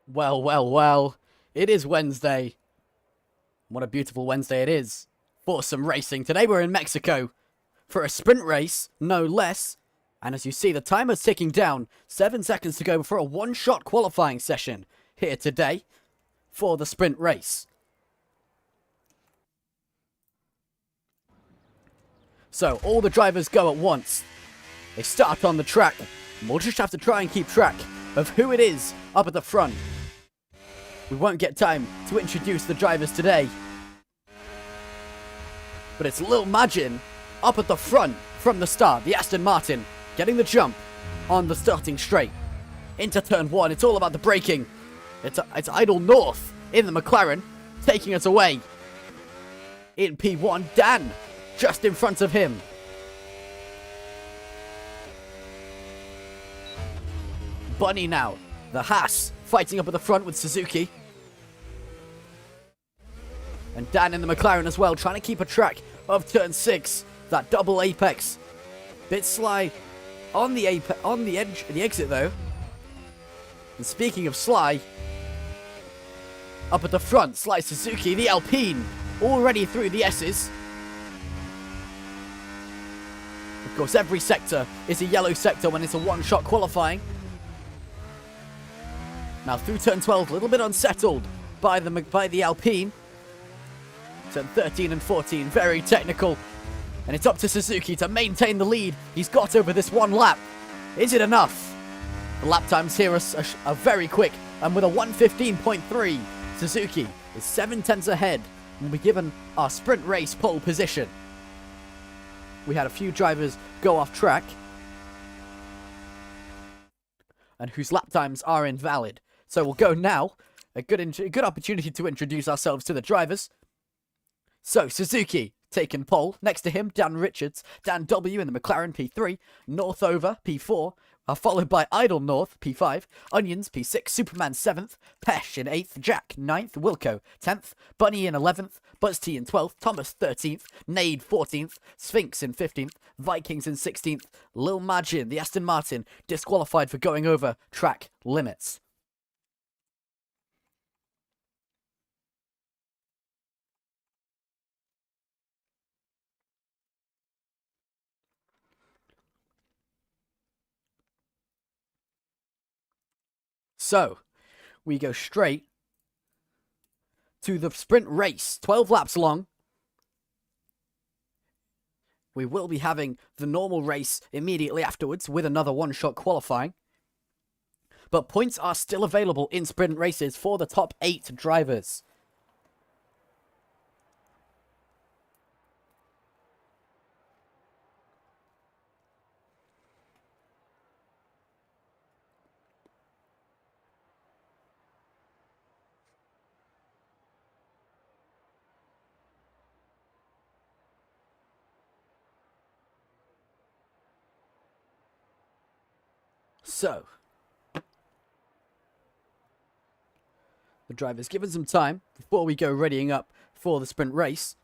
Well, well, well. It is Wednesday. What a beautiful Wednesday it is for some racing. Today we're in Mexico for a sprint race, no less. And as you see, the timer's ticking down. 7 seconds to go before a one-shot qualifying session here today for the sprint race. So, all the drivers go at once. They start on the track. We'll just have to try and keep track of who it is up at the front. We won't get time to introduce the drivers today. But it's Lil Majin up at the front from the start. The Aston Martin getting the jump on the starting straight. Into turn 1. It's all about the braking. It's Idle North in the McLaren taking us away. In P1, Dan just in front of him. Bunny now. The Haas fighting up at the front with Suzuki. And Dan in the McLaren as well, trying to keep a track of turn 6. That double apex. Bit sly on the edge, the exit though. And speaking of sly, up at the front, Sly Suzuki, the Alpine, already through the S's. Of course, every sector is a yellow sector when it's a one-shot qualifying. Now through turn 12, a little bit unsettled by the Alpine. Turn 13 and 14, very technical. And it's up to Suzuki to maintain the lead he's got over this one lap. Is it enough? The lap times here are very quick. And with a 1:15.3, Suzuki is 7/10 ahead and will be given our sprint race pole position. We had a few drivers go off track and whose lap times are invalid. So we'll go now. A good opportunity to introduce ourselves to the drivers. So, Suzuki taking pole. Next to him, Dan Richards, Dan W in the McLaren P3, Northover P4, followed by Idle North P5, Onions P6, Superman 7th, Pesh in 8th, Jack 9th, Wilco 10th, Bunny in 11th, Buzz T in 12th, Thomas 13th, Nade 14th, Sphinx in 15th, Vikings in 16th, Lil Majin, the Aston Martin, disqualified for going over track limits. So, we go straight to the sprint race, 12 laps long. We will be having the normal race immediately afterwards with another one-shot qualifying. But points are still available in sprint races for the top 8 drivers. So, the driver's given some time before we go readying up for the sprint race.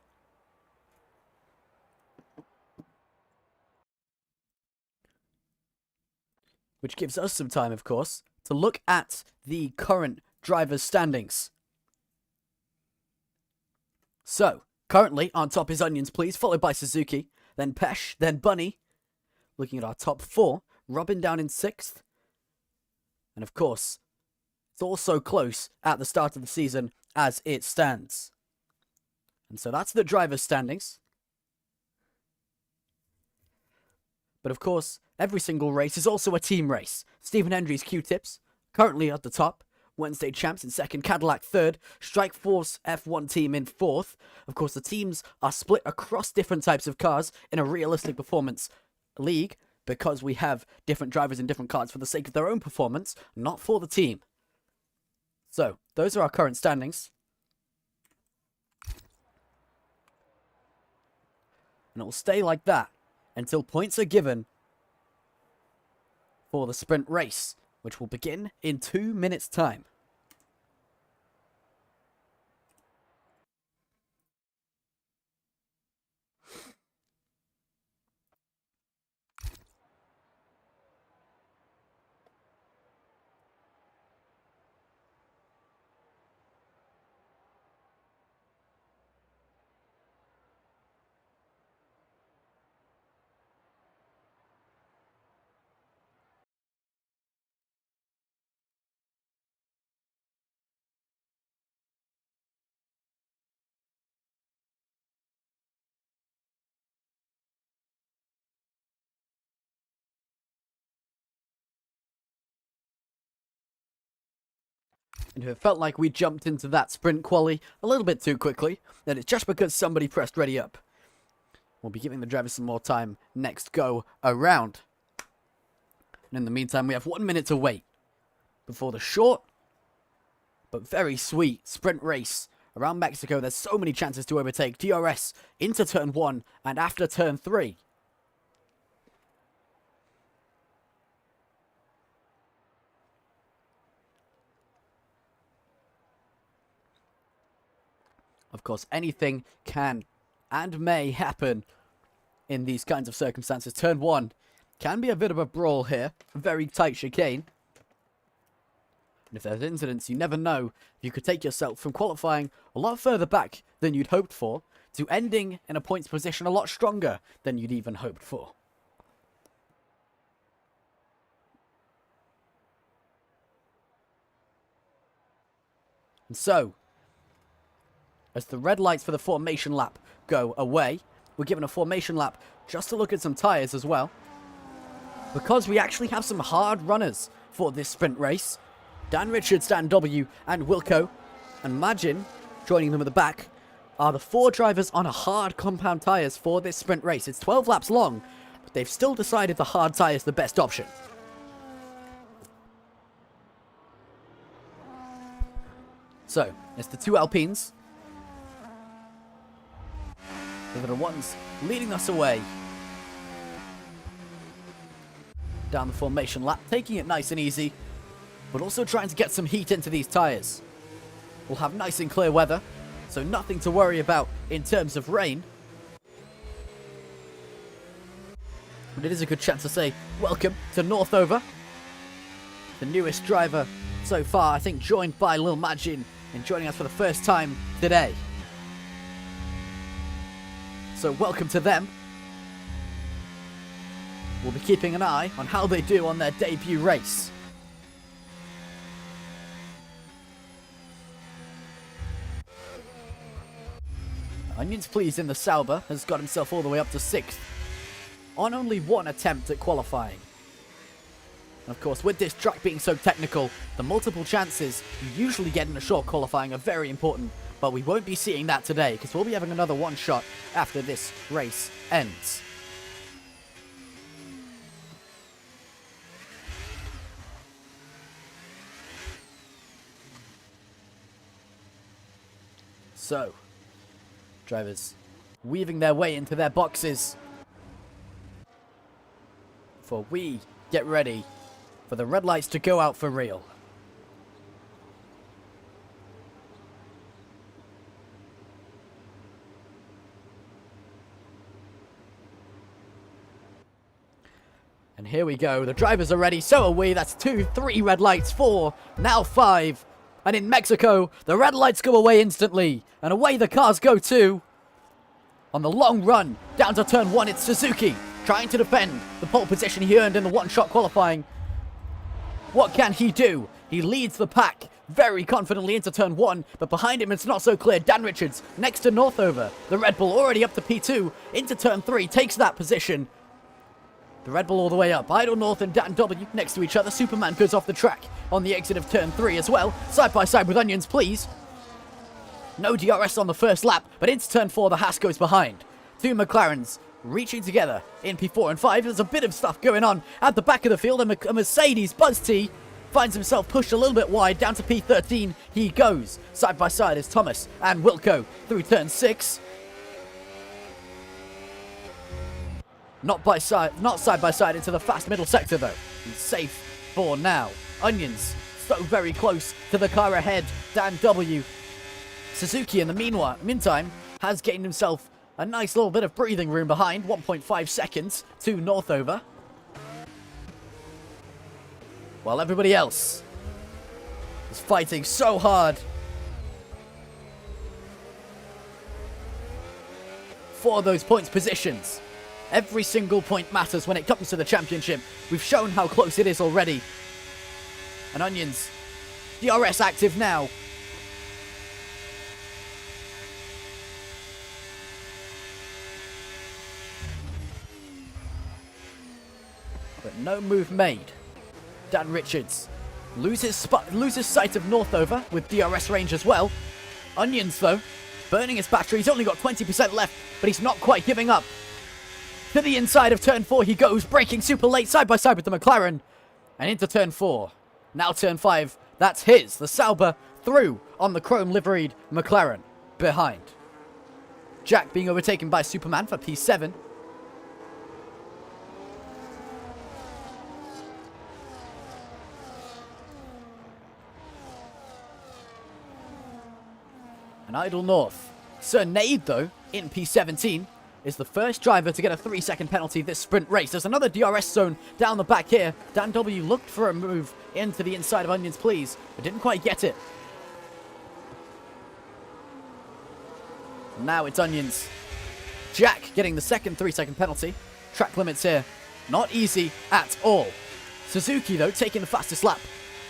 Which gives us some time, of course, to look at the current driver's standings. So, currently on top is Onions Please, followed by Suzuki, then Pesh, then Bunny. Looking at our top 4, Robin down in 6th. And of course, it's all so close at the start of the season as it stands. And so that's the driver's standings. But of course, every single race is also a team race. Stephen Hendry's Q-Tips, currently at the top. Wednesday Champs in 2nd, Cadillac 3rd, Strike Force F1 team in 4th. Of course, the teams are split across different types of cars in a realistic performance league because we have different drivers in different cars for the sake of their own performance, not for the team. So, those are our current standings. And it will stay like that until points are given for the sprint race, which will begin in 2 minutes' time. And if it felt like we jumped into that sprint quali a little bit too quickly, then it's just because somebody pressed ready up. We'll be giving the drivers some more time next go around. And in the meantime, we have 1 minute to wait before the short but very sweet sprint race around Mexico. There's so many chances to overtake DRS into turn 1 and after turn 3. Of course, anything can and may happen in these kinds of circumstances. Turn 1 can be a bit of a brawl here. A very tight chicane. And if there's incidents, you never know. You could take yourself from qualifying a lot further back than you'd hoped for to ending in a points position a lot stronger than you'd even hoped for. And so, as the red lights for the formation lap go away, we're given a formation lap just to look at some tyres as well. Because we actually have some hard runners for this sprint race. Dan Richards, Dan W, and Wilco, and Majin, joining them at the back, are the 4 drivers on a hard compound tyres for this sprint race. It's 12 laps long, but they've still decided the hard tyre is the best option. So, it's the 2 Alpines. They're the ones leading us away down the formation lap, taking it nice and easy, but also trying to get some heat into these tyres. We'll have nice and clear weather, so nothing to worry about in terms of rain. But it is a good chance to say welcome to Northover. The newest driver so far, I think, joined by Lil Majin and joining us for the first time today. So welcome to them. We'll be keeping an eye on how they do on their debut race. Onions Please in the Sauber has got himself all the way up to 6th on only 1 attempt at qualifying. And of course, with this truck being so technical, the multiple chances you usually get in a short qualifying are very important, but we won't be seeing that today because we'll be having another 1 shot after this race ends. So, drivers weaving their way into their boxes for we get ready for the red lights to go out for real. And here we go. The drivers are ready. So are we. That's 2, 3 red lights, 4, now 5. And in Mexico, the red lights go away instantly. And away the cars go too. On the long run, down to turn 1, it's Suzuki trying to defend the pole position he earned in the 1-shot qualifying. What can he do? He leads the pack very confidently into turn 1, but behind him it's not so clear. Dan Richards next to Northover. The Red Bull already up to P2, into turn 3, takes that position. The Red Bull all the way up. Idle North and Dan W next to each other. Superman goes off the track on the exit of turn 3 as well. Side by side with Onions Please. No DRS on the first lap, but into turn 4 the Haas goes behind. 2 McLarens reaching together in P4 and 5. There's a bit of stuff going on at the back of the field. A Mercedes Buzz T finds himself pushed a little bit wide. Down to P13 he goes. Side by side is Thomas and Wilco through turn 6. Not side by side into the fast middle sector though. He's safe for now. Onions so very close to the car ahead. Dan W. Suzuki in the meantime has gained himself a nice little bit of breathing room behind. 1.5 seconds to Northover. While everybody else is fighting so hard for those points positions. Every single point matters when it comes to the championship. We've shown how close it is already. And Onions, DRS active now. But no move made. Dan Richards Loses sight of Northover with DRS range as well. Onions, though, burning his battery. He's only got 20% left, but he's not quite giving up. To the inside of turn 4 he goes, braking super late, side by side with the McLaren. And into turn 4. Now turn 5, that's his. The Sauber through on the chrome liveried McLaren behind. Jack being overtaken by Superman for P7. And Idle North. Sir Nade, though, in P17, is the first driver to get a 3-second penalty this sprint race. There's another DRS zone down the back here. Dan W looked for a move into the inside of Onions, please, but didn't quite get it. Now it's Onions. Jack getting the second 3-second penalty. Track limits here. Not easy at all. Suzuki, though, taking the fastest lap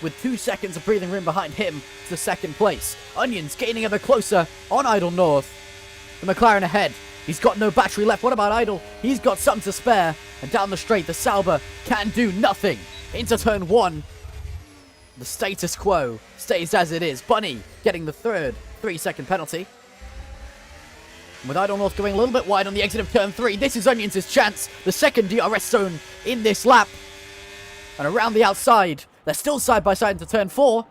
with 2 seconds of breathing room behind him to second place. Onions gaining ever closer on Idle North. The McLaren ahead. He's got no battery left. What about Idle? He's got some to spare. And down the straight, the Sauber can do nothing. Into turn 1. The status quo stays as it is. Bunny getting the third 3-second penalty. With Idle North going a little bit wide on the exit of turn 3. This is Onions' chance. The second DRS zone in this lap. And around the outside, they're still side by side into turn 4.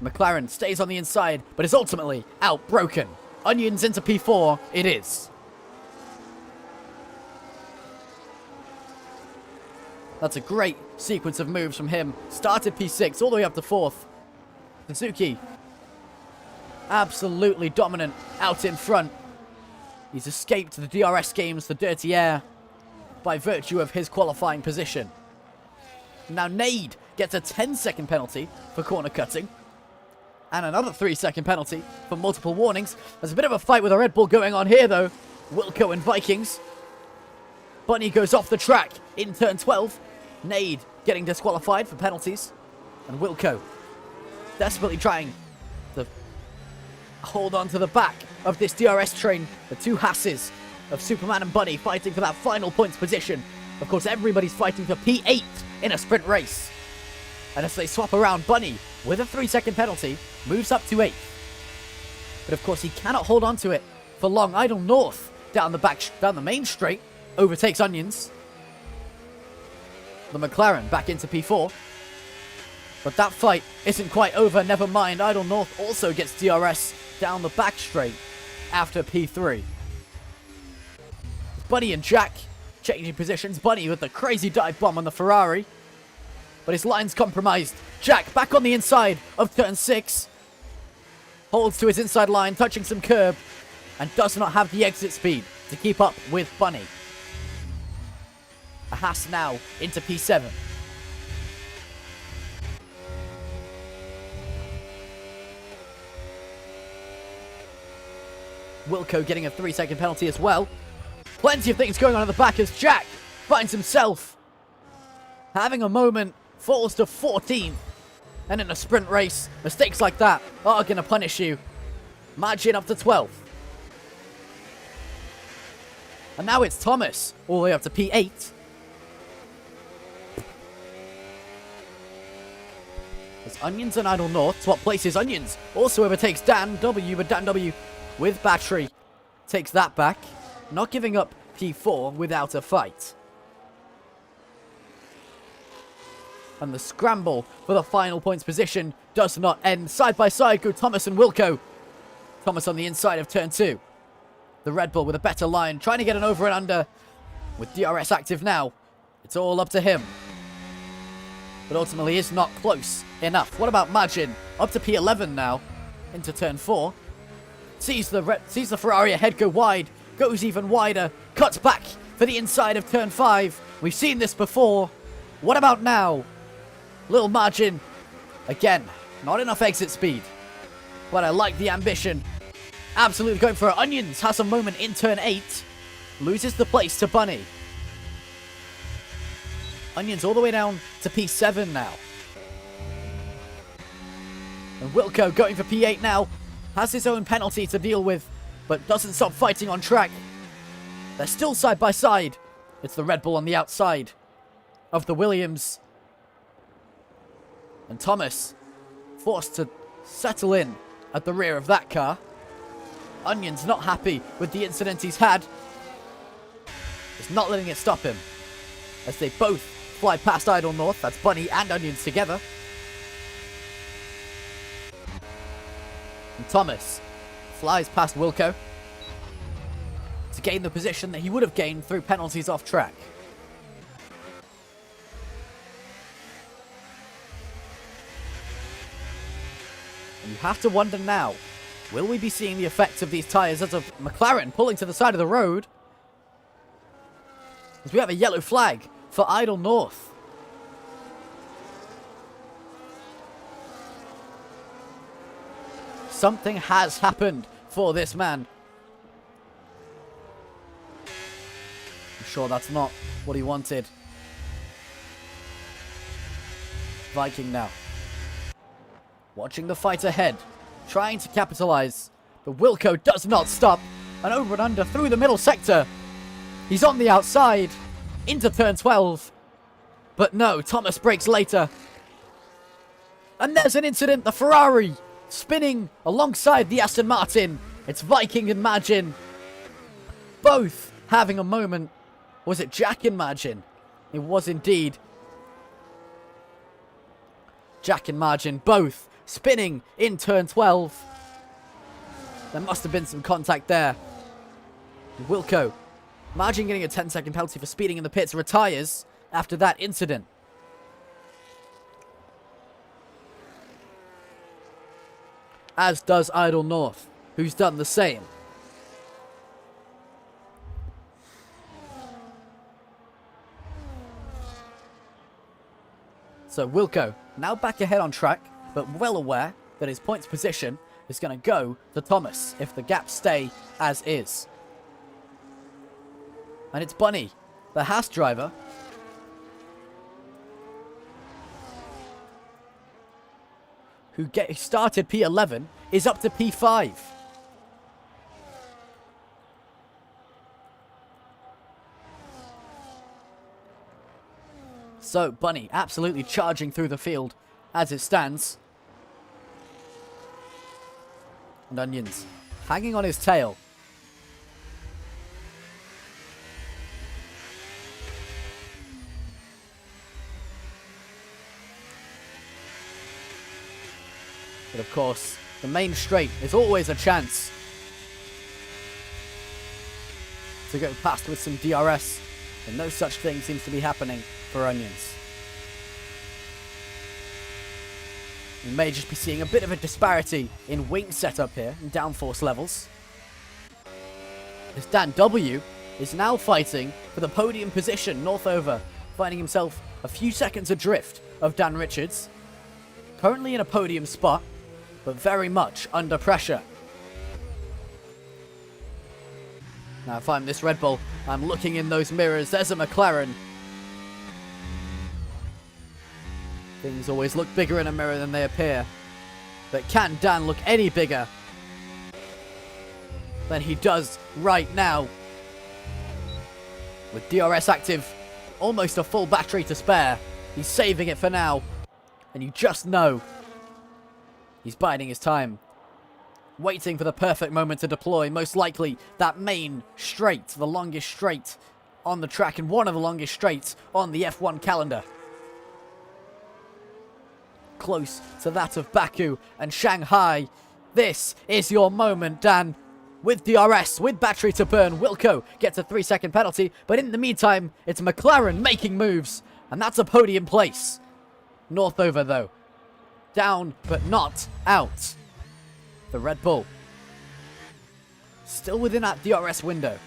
McLaren stays on the inside, but is ultimately outbroken. Onions into P4, it is. That's a great sequence of moves from him. Started P6 all the way up to 4th. Suzuki, absolutely dominant out in front. He's escaped the DRS games, the dirty air, by virtue of his qualifying position. Now Nade gets a 10-second penalty for corner cutting. And another 3-second penalty for multiple warnings. There's a bit of a fight with a Red Bull going on here, though. Wilco and Vikings. Bunny goes off the track in turn 12. Nade getting disqualified for penalties. And Wilco desperately trying to hold on to the back of this DRS train. The two Hasses of Superman and Bunny fighting for that final points position. Of course, everybody's fighting for P8 in a sprint race. And as they swap around, Bunny, with a 3-second penalty, moves up to 8th. But of course, he cannot hold on to it for long. Idle North down the main straight overtakes Onions. The McLaren back into P4. But that fight isn't quite over. Never mind. Idle North also gets DRS down the back straight after P3. Bunny and Jack changing positions. Bunny with the crazy dive bomb on the Ferrari. But his line's compromised. Jack back on the inside of turn 6. Holds to his inside line, touching some curb. And does not have the exit speed to keep up with Bunny. A Haas now into P7. Wilco getting a 3-second penalty as well. Plenty of things going on at the back as Jack finds himself having a moment, falls to 14th. And in a sprint race, mistakes like that are going to punish you. Margin up to 12th. And now it's Thomas, all the way up to P8. As Onions and Idle North swap places. Onions also overtakes Dan W, but Dan W with battery takes that back. Not giving up P4 without a fight. And the scramble for the final points position does not end. Side by side go Thomas and Wilco. Thomas on the inside of turn 2. The Red Bull with a better line, trying to get an over and under. With DRS active now, it's all up to him. But ultimately is not close enough. What about Majin? Up to P11 now, into turn 4. Sees the Ferrari ahead go wide, goes even wider, cuts back for the inside of turn 5. We've seen this before. What about now? Little Margin. Again, not enough exit speed. But I like the ambition. Absolutely going for it. Onions has a moment in turn 8. Loses the place to Bunny. Onions all the way down to P7 now. And Wilco going for P8 now. Has his own penalty to deal with, but doesn't stop fighting on track. They're still side by side. It's the Red Bull on the outside of the Williams. And Thomas forced to settle in at the rear of that car. Onion's not happy with the incident he's had. He's not letting it stop him, as they both fly past Idle North. That's Bunny and Onions together. And Thomas flies past Wilco to gain the position that he would have gained through penalties off track. And you have to wonder now, will we be seeing the effects of these tyres as of McLaren pulling to the side of the road? As we have a yellow flag for Idle North. Something has happened for this man. I'm sure that's not what he wanted. Viking now. Watching the fight ahead. Trying to capitalize. But Wilco does not stop. And over and under through the middle sector. He's on the outside. Into turn 12. But no, Thomas brakes later. And there's an incident. The Ferrari spinning alongside the Aston Martin. It's Viking and Magin. Both having a moment. Was it Jack and Magin? It was indeed. Jack and Magin both spinning in turn 12. There must have been some contact there. Wilco. Magin getting a 10-second penalty for speeding in the pits, retires after that incident. As does Idle North, who's done the same. So Wilco, now back ahead on track, but well aware that his points position is going to go to Thomas if the gaps stay as is. And it's Bunny, the Haas driver, who started P11, is up to P5. So, Bunny absolutely charging through the field as it stands. And Onions hanging on his tail. But of course, the main straight is always a chance to go past with some DRS, and no such thing seems to be happening for Onions. We may just be seeing a bit of a disparity in wing setup here, and downforce levels. As Dan W is now fighting for the podium position, Northover finding himself a few seconds adrift of Dan Richards. Currently in a podium spot, but very much under pressure. Now if I'm this Red Bull, I'm looking in those mirrors. There's a McLaren. Things always look bigger in a mirror than they appear. But can Dan look any bigger than he does right now? With DRS active, almost a full battery to spare. He's saving it for now. And you just know he's biding his time. Waiting for the perfect moment to deploy. Most likely that main straight, the longest straight on the track and one of the longest straights on the F1 calendar. Close to that of Baku and Shanghai. This is your moment, Dan. With DRS, with battery to burn, Wilco gets a 3-second penalty. But in the meantime, it's McLaren making moves. And that's a podium place. Northover, though. Down, but not out. The Red Bull. Still within that DRS window.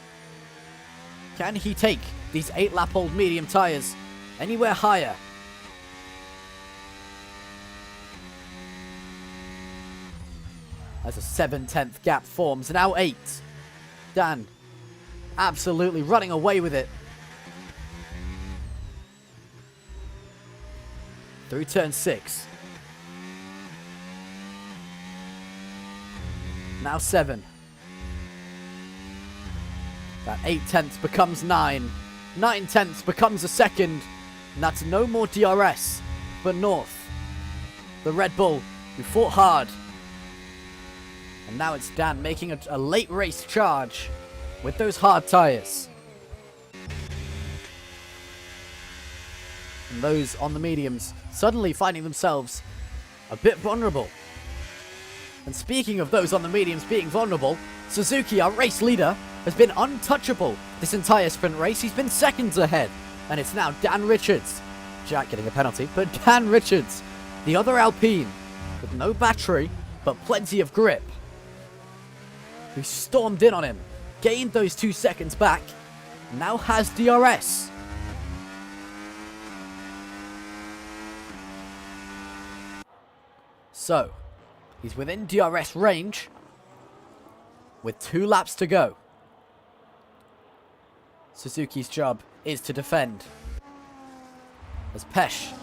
Can he take these 8-lap-old medium tyres anywhere higher? As a 7/10 gap forms. Now 8. Dan absolutely running away with it. Through turn 6. Now 7. That 8/10 becomes 9. 9/10 becomes a second. And that's no more DRS for North. The Red Bull who fought hard. And now it's Dan making a late race charge with those hard tyres. And those on the mediums suddenly finding themselves a bit vulnerable. And speaking of those on the mediums being vulnerable, Suzuki, our race leader, has been untouchable this entire sprint race. He's been seconds ahead. And it's now Dan Richards. Jack getting a penalty, but Dan Richards, the other Alpine, with no battery, but plenty of grip, who stormed in on him, gained those 2 seconds back, now has DRS. So, he's within DRS range, with 2 laps to go. Suzuki's job is to defend. As Pesh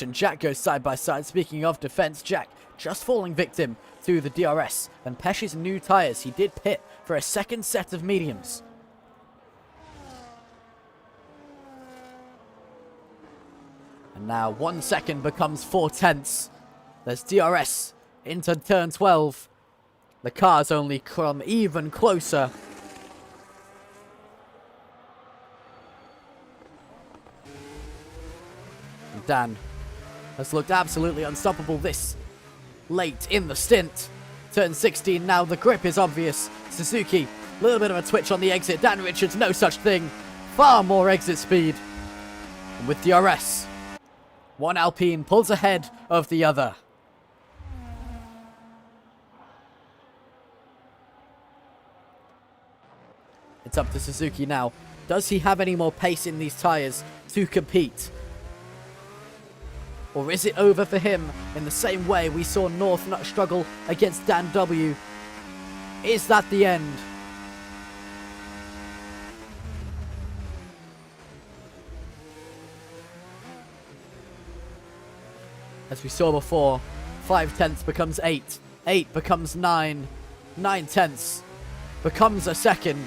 and Jack go side by side. Speaking of defense, Jack just falling victim to the DRS and Pesh's new tyres. He did pit for a second set of mediums. And now 1 second becomes 4 tenths. There's DRS into turn 12. The cars only come even closer. And Dan has looked absolutely unstoppable this late in the stint. Turn 16 now, the grip is obvious. Suzuki, a little bit of a twitch on the exit. Dan Richards, no such thing. Far more exit speed. And with DRS, one Alpine pulls ahead of the other. It's up to Suzuki now. Does he have any more pace in these tyres to compete? Or is it over for him in the same way we saw North not struggle against Dan W? Is that the end? As we saw before, 5 tenths becomes 8. 8 becomes 9. 9 tenths becomes a second.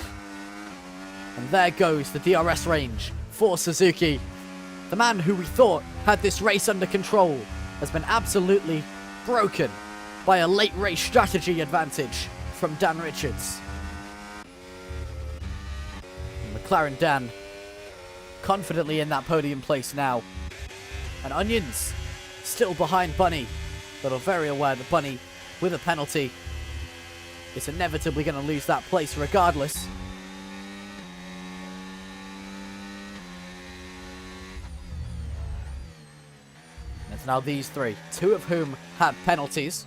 And there goes the DRS range for Suzuki. The man who we thought had this race under control has been absolutely broken by a late race strategy advantage from Dan Richards. And McLaren Dan confidently in that podium place now. And Onions still behind Bunny, but are very aware that Bunny, with a penalty, is inevitably going to lose that place regardless. It's now these three, 2 of whom had penalties.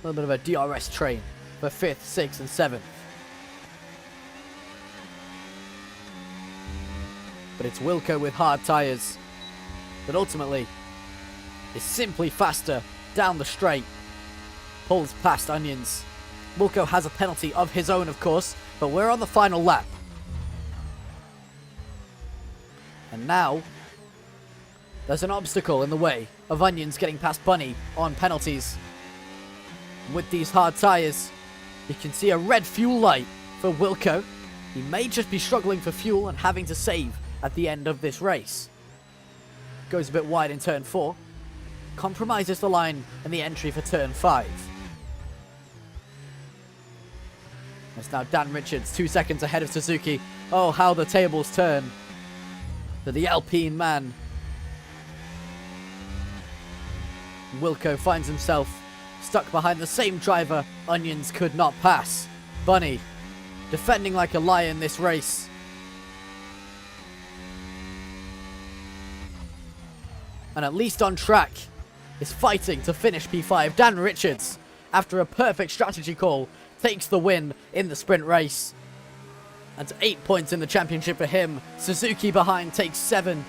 A little bit of a DRS train for 5th, 6th and 7th. But it's Wilco with hard tyres that ultimately is simply faster down the straight. Pulls past Onions. Wilco has a penalty of his own, of course, but we're on the final lap. And now, there's an obstacle in the way of Onions getting past Bunny on penalties. With these hard tyres, you can see a red fuel light for Wilco. He may just be struggling for fuel and having to save at the end of this race. Goes a bit wide in turn 4. Compromises the line in the entry for turn 5. It's now Dan Richards, 2 seconds ahead of Suzuki. Oh, how the tables turn for the Alpine man. Wilco finds himself stuck behind the same driver Onions could not pass. Bunny, defending like a lion this race. And at least on track, is fighting to finish P5. Dan Richards, after a perfect strategy call, takes the win in the sprint race. And 8 points in the championship for him. Suzuki behind takes 7.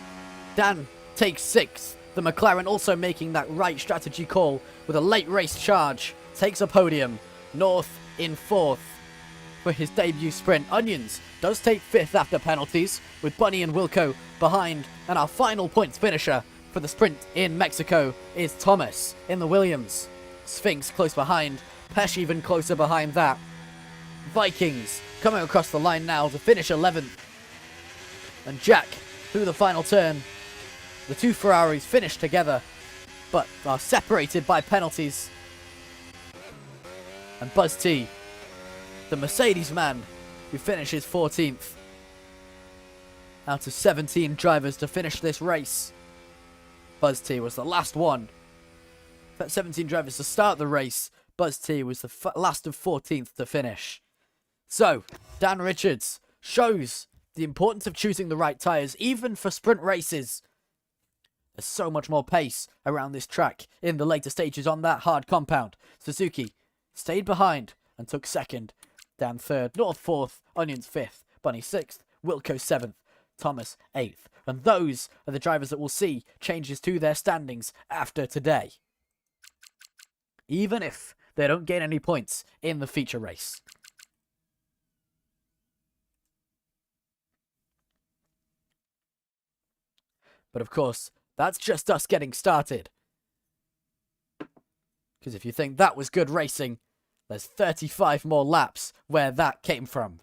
Dan takes 6. The McLaren also making that right strategy call with a late race charge. Takes a podium. North in 4th for his debut sprint. Onions does take 5th after penalties, with Bunny and Wilco behind. And our final points finisher for the sprint in Mexico is Thomas in the Williams. Sphinx close behind. Pesh even closer behind that. Vikings coming across the line now to finish 11th. And Jack, through the final turn, the two Ferraris finish together, but are separated by penalties. And Buzz T, the Mercedes man, who finishes 14th. Out of 17 drivers to finish this race, Buzz T was the last one. 17 drivers to start the race, Buzz T was the last of 14th to finish. So, Dan Richards shows the importance of choosing the right tyres, even for sprint races. There's so much more pace around this track in the later stages on that hard compound. Suzuki stayed behind and took second. Dan third, North fourth, Onions fifth, Bunny sixth, Wilco seventh, Thomas eighth. And those are the drivers that will see changes to their standings after today, even if they don't gain any points in the feature race. But of course, that's just us getting started. Because if you think that was good racing, there's 35 more laps where that came from.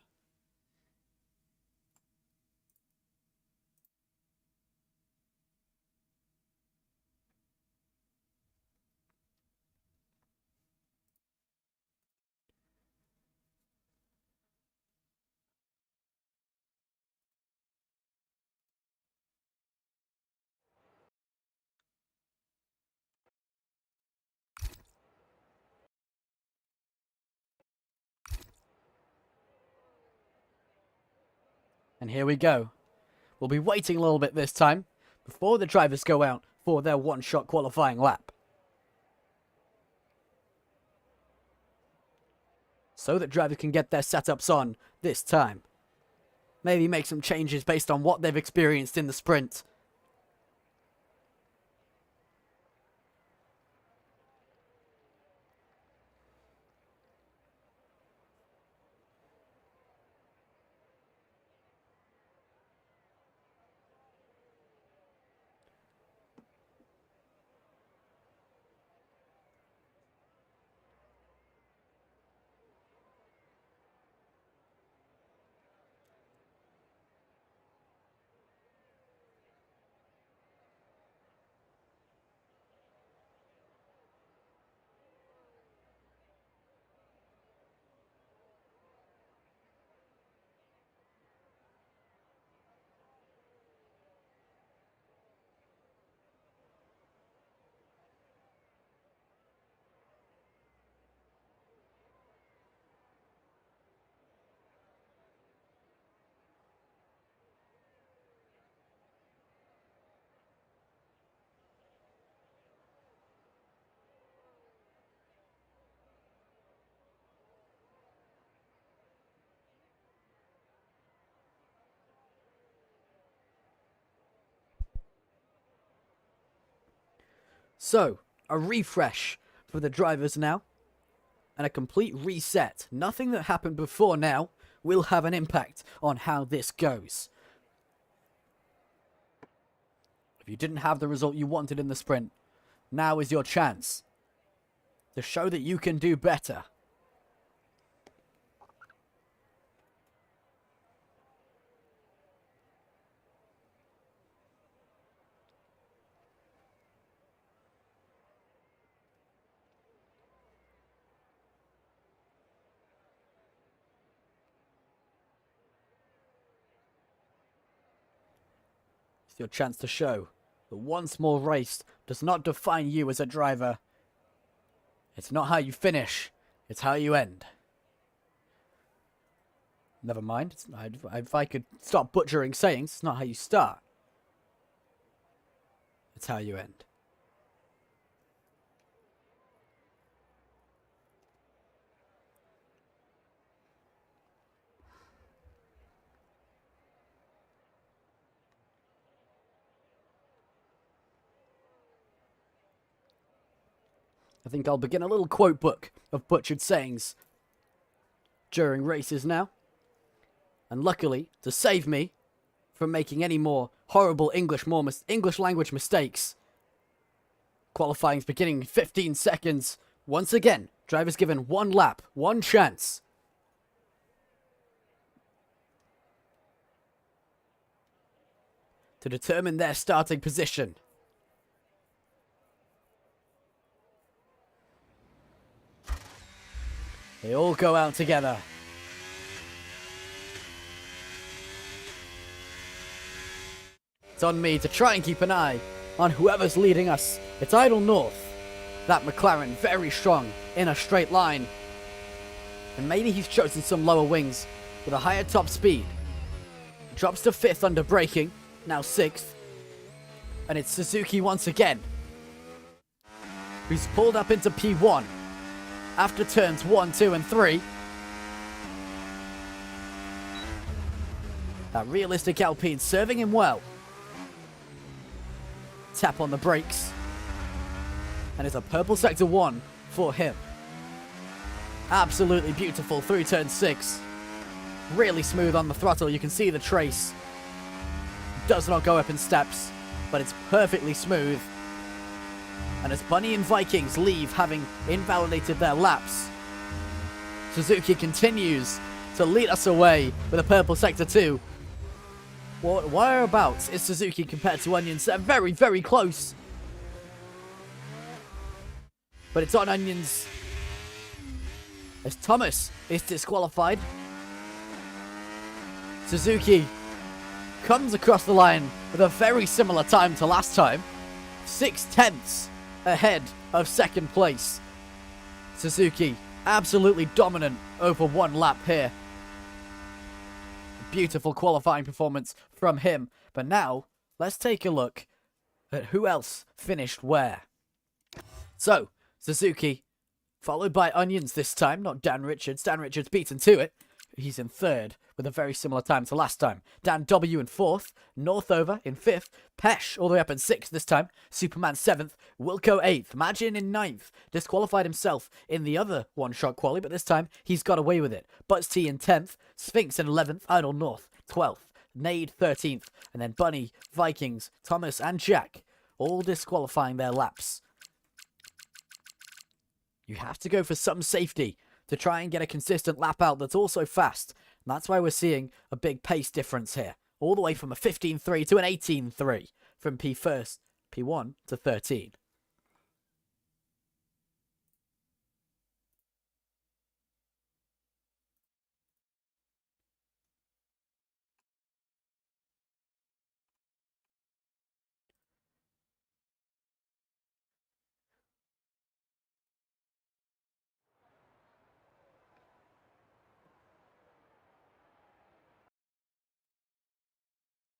And here we go. We'll be waiting a little bit this time before the drivers go out for their one-shot qualifying lap, so that drivers can get their setups on this time. Maybe make some changes based on what they've experienced in the sprint. So, a refresh for the drivers now, and a complete reset. Nothing that happened before now will have an impact on how this goes. If you didn't have the result you wanted in the sprint, now is your chance to show that you can do better. It's your chance to show that one small race does not define you as a driver. It's not how you finish, it's how you end. Never mind, if I could stop butchering sayings, it's not how you start. It's how you end. I think I'll begin a little quote book of butchered sayings during races now. And luckily, to save me from making any more horrible English language mistakes, qualifying's beginning in 15 seconds. Once again, drivers given one lap, one chance. to determine their starting position. They all go out together. It's on me to try and keep an eye on whoever's leading us. It's Idle North. That McLaren, very strong in a straight line. And maybe he's chosen some lower wings with a higher top speed. Drops to 5th under braking, now 6th. And it's Suzuki once again, who's pulled up into P1 after turns 1, 2, and 3. That realistic Alpine serving him well. Tap on the brakes. And it's a purple sector 1 for him. Absolutely beautiful through turn 6. Really smooth on the throttle. You can see the trace. Does not go up in steps, but it's perfectly smooth. And as Bunny and Vikings leave, having invalidated their laps, Suzuki continues to lead us away with a purple sector 2. Whereabouts is Suzuki compared to Onions? They're very, very close. But it's on Onions as Thomas is disqualified. Suzuki comes across the line with a very similar time to last time. 6/10 ahead of second place. Suzuki absolutely dominant over 1 lap here. Beautiful qualifying performance from him. But now, let's take a look at who else finished where. So, Suzuki, followed by Onions this time, not Dan Richards. Dan Richards beaten to it. He's in 3rd with a very similar time to last time. Dan W in 4th, Northover in 5th, Pesh all the way up in 6th this time, Superman 7th, Wilco 8th, Majin in 9th, disqualified himself in the other one-shot quali, but this time he's got away with it. Butts T in 10th, Sphinx in 11th, Idle North 12th, Nade 13th, and then Bunny, Vikings, Thomas and Jack all disqualifying their laps. You have to go for some safety to try and get a consistent lap out that's also fast. And that's why we're seeing a big pace difference here. All the way from a 15.3 to an 18.3. From P1 to 13.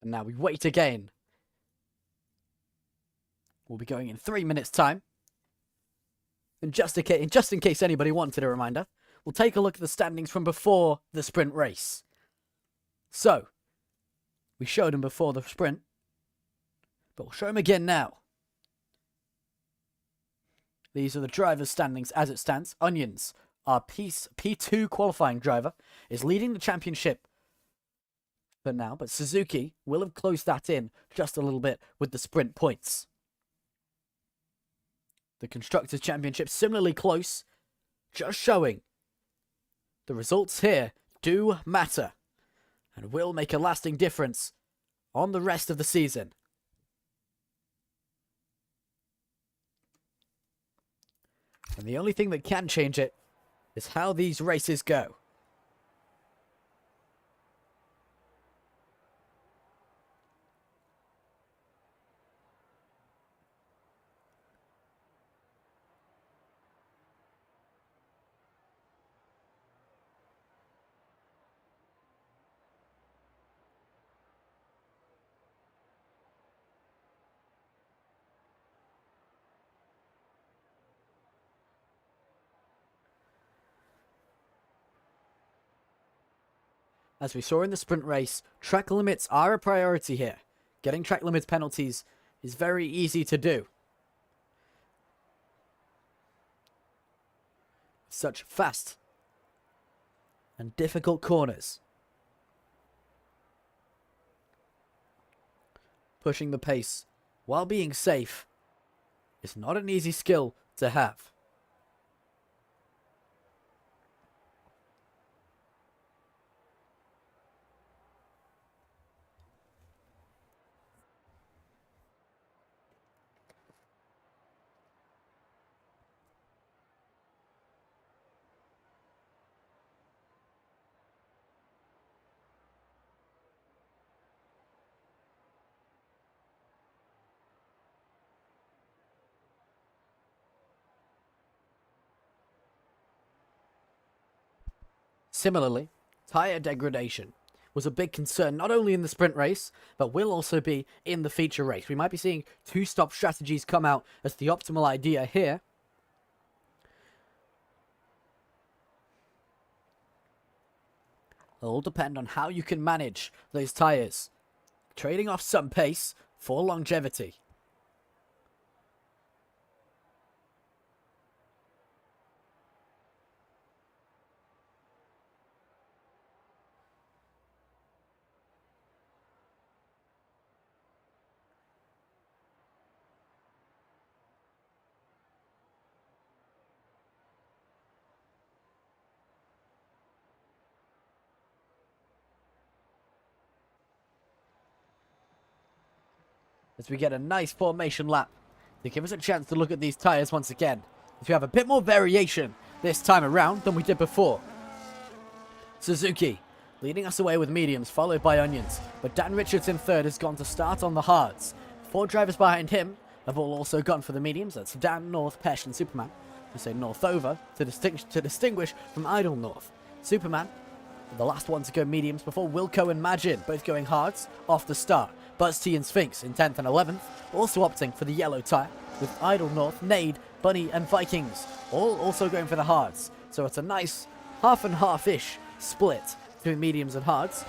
And now we wait again. We'll be going in 3 minutes' time. And just in case anybody wanted a reminder, we'll take a look at the standings from before the sprint race. So, we showed them before the sprint, but we'll show them again now. These are the drivers' standings as it stands. Onions, our P2 qualifying driver, is leading the championship for now, but Suzuki will have closed that in just a little bit with the sprint points. The Constructors' Championship similarly close, just showing the results here do matter and will make a lasting difference on the rest of the season. And the only thing that can change it is how these races go. As we saw in the sprint race, track limits are a priority here. Getting track limits penalties is very easy to do. Such fast and difficult corners. Pushing the pace while being safe is not an easy skill to have. Similarly, tyre degradation was a big concern not only in the sprint race, but will also be in the feature race. We might be seeing two-stop strategies come out as the optimal idea here. It'll all depend on how you can manage those tyres, trading off some pace for longevity. As we get a nice formation lap to give us a chance to look at these tyres once again, as we have a bit more variation this time around than we did before. Suzuki leading us away with mediums, followed by onions, but Dan Richards in third has gone to start on the hards. 4 drivers behind him have all also gone for the mediums. That's Dan, North, Pesh and Superman. We say North over to distinguish from Idle North. Superman, the last one to go mediums before Wilco and Majin, both going hards off the start. Buzz T and Sphinx in 10th and 11th, also opting for the yellow tyre, with Idle North, Nade, Bunny and Vikings all also going for the hards. So it's a nice half and half-ish split between mediums and hards.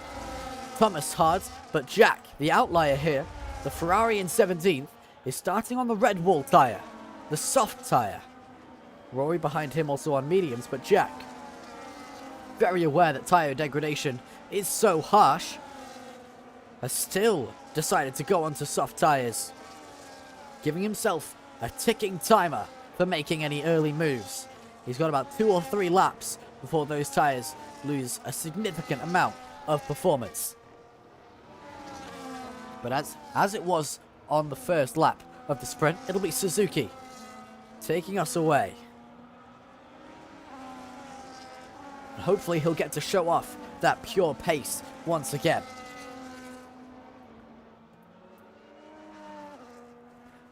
Thomas hards, but Jack, the outlier here, the Ferrari in 17th, is starting on the red wall tyre, the soft tyre. Rory behind him also on mediums, but Jack, very aware that tyre degradation is so harsh, has still decided to go onto soft tyres, giving himself a ticking timer for making any early moves. He's got about 2 or 3 laps before those tyres lose a significant amount of performance. But as it was on the first lap of the sprint, it'll be Suzuki taking us away. And hopefully he'll get to show off that pure pace once again.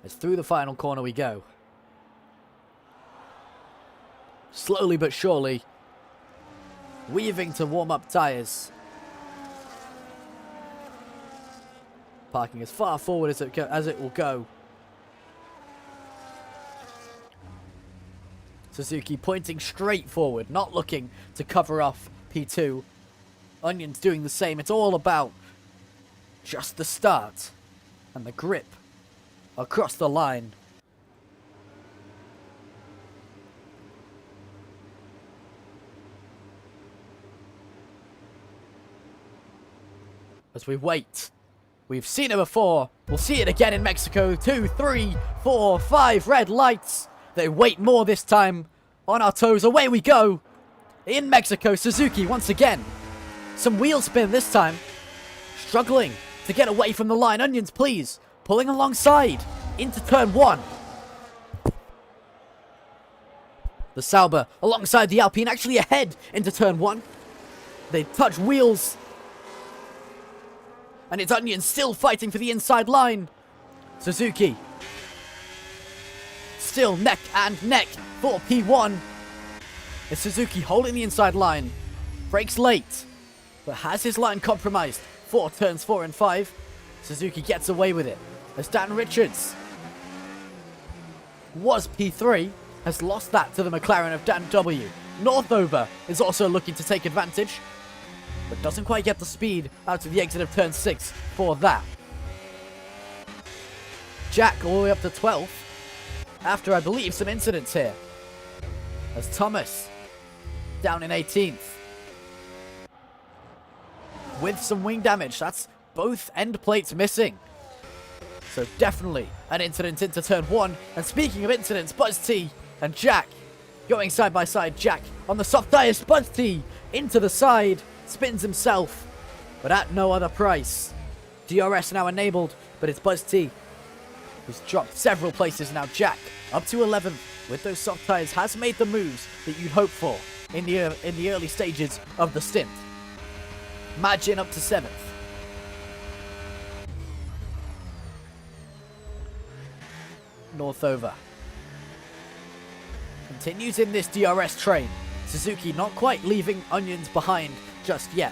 As through the final corner we go. Slowly but surely, weaving to warm up tyres. Parking as far forward as it will go. Suzuki pointing straight forward, not looking to cover off P2. Onions doing the same. It's all about just the start and the grip across the line. As we wait, we've seen it before. We'll see it again in Mexico. 2, 3, 4, 5 red lights. They wait more this time. On our toes, away we go. In Mexico, Suzuki once again. Some wheel spin this time. Struggling to get away from the line. Onions, please. Pulling alongside into turn 1. The Sauber alongside the Alpine, actually ahead into turn 1. They touch wheels. And it's Onions still fighting for the inside line. Suzuki still neck and neck for P1. It's Suzuki holding the inside line. Brakes late, but has his line compromised for turns 4 and 5. Suzuki gets away with it. As Dan Richards was P3, has lost that to the McLaren of Dan W. Northover is also looking to take advantage, but doesn't quite get the speed out of the exit of turn 6 for that. Jack all the way up to 12th, after I believe some incidents here. As Thomas down in 18th. With some wing damage, that's both end plates missing. So definitely an incident into turn 1. And speaking of incidents, Buzz T and Jack going side by side. Jack on the soft tyres, Buzz T into the side, spins himself, but at no other price. DRS now enabled, but it's Buzz T who's dropped several places now. Jack up to 11th with those soft tyres has made the moves that you'd hope for in the early stages of the stint. Majin up to 7th. Northover continues in this DRS train. Suzuki not quite leaving Onions behind just yet.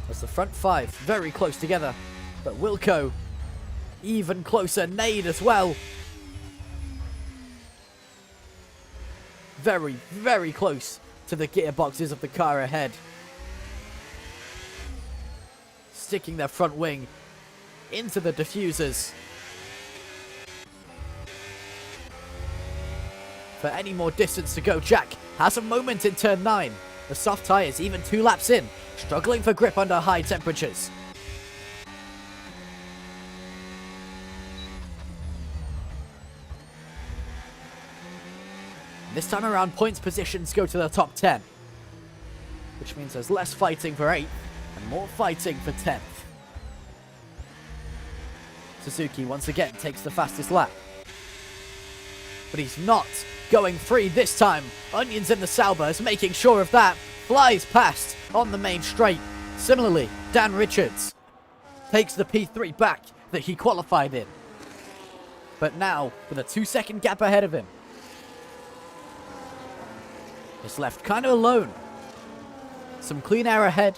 As the front five very close together, but Wilco even closer. Nade as well. Very, very close to the gearboxes of the car ahead. Sticking their front wing into the diffusers. For any more distance to go, Jack has a moment in turn 9. The soft tyres even 2 laps in, struggling for grip under high temperatures. This time around, points positions go to the top 10. Which means there's less fighting for 8th and more fighting for 10th. Suzuki once again takes the fastest lap. But he's not going free this time. Onions in the Sauber is making sure of that. Flies past on the main straight. Similarly, Dan Richards takes the P3 back that he qualified in. But now, with a 2-second gap ahead of him, is left kind of alone. Some clean air ahead,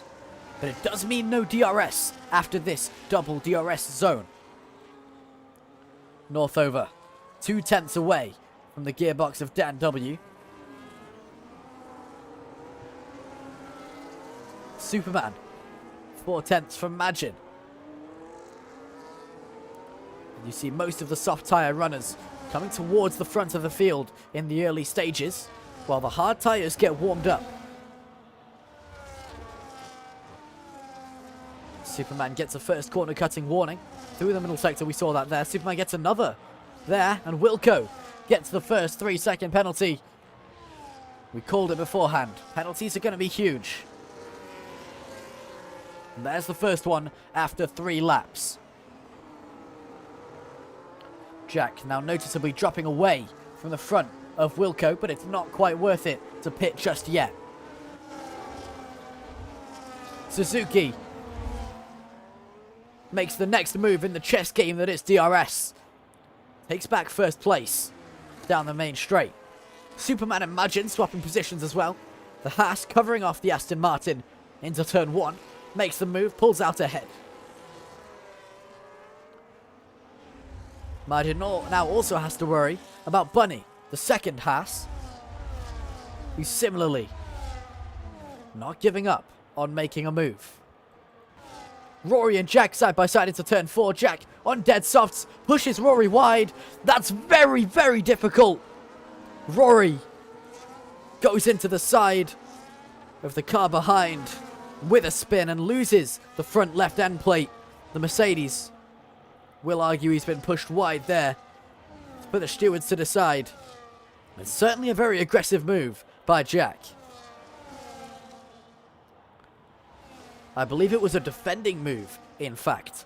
but it does mean no DRS after this double DRS zone. Northover, 2 tenths away from the gearbox of Dan W. Superman, 4 tenths from Magin. You see most of the soft tyre runners coming towards the front of the field in the early stages, while the hard tyres get warmed up. Superman gets a first corner cutting warning. Through the middle sector, we saw that there. Superman gets another there, and Wilco gets the first 3-second penalty. We called it beforehand. Penalties are going to be huge. And there's the first one after 3 laps. Jack now noticeably dropping away from the front of Wilco, but it's not quite worth it to pit just yet. Suzuki makes the next move in the chess game that is DRS. Takes back first place down the main straight. Superman and Magin swapping positions as well. The Haas covering off the Aston Martin into turn 1. Makes the move, pulls out ahead. Magin now also has to worry about Bunny, the second Haas, who's similarly not giving up on making a move. Rory and Jack side by side into turn 4. Jack on dead softs pushes Rory wide. That's very, very difficult. Rory goes into the side of the car behind with a spin and loses the front left end plate. The Mercedes will argue he's been pushed wide there for the stewards to decide. It's certainly a very aggressive move by Jack. I believe it was a defending move, in fact.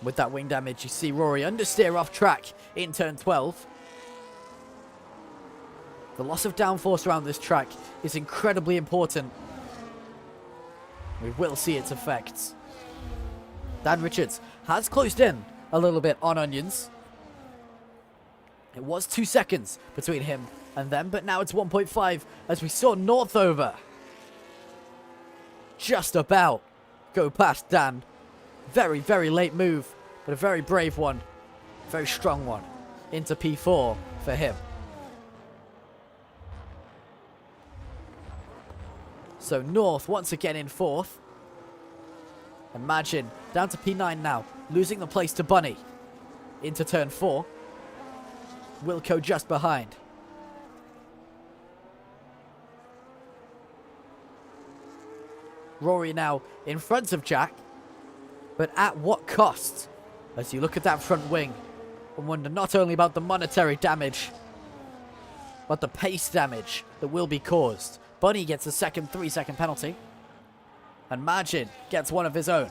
With that wing damage, you see Rory understeer off track in turn 12. The loss of downforce around this track is incredibly important. We will see its effects. Dan Richards has closed in a little bit on Onions. It was 2 seconds between him and them, but now it's 1.5 as we saw Northover just about go past Dan. Very, very late move, but a very brave one. Very strong one into P4 for him. So North once again in 4th. Imagine down to P9 now, losing the place to Bunny into turn 4. Wilco just behind. Rory now in front of Jack, but at what cost? As you look at that front wing and wonder not only about the monetary damage, but the pace damage that will be caused. Bunny gets a second 3-second penalty, and Magin gets one of his own.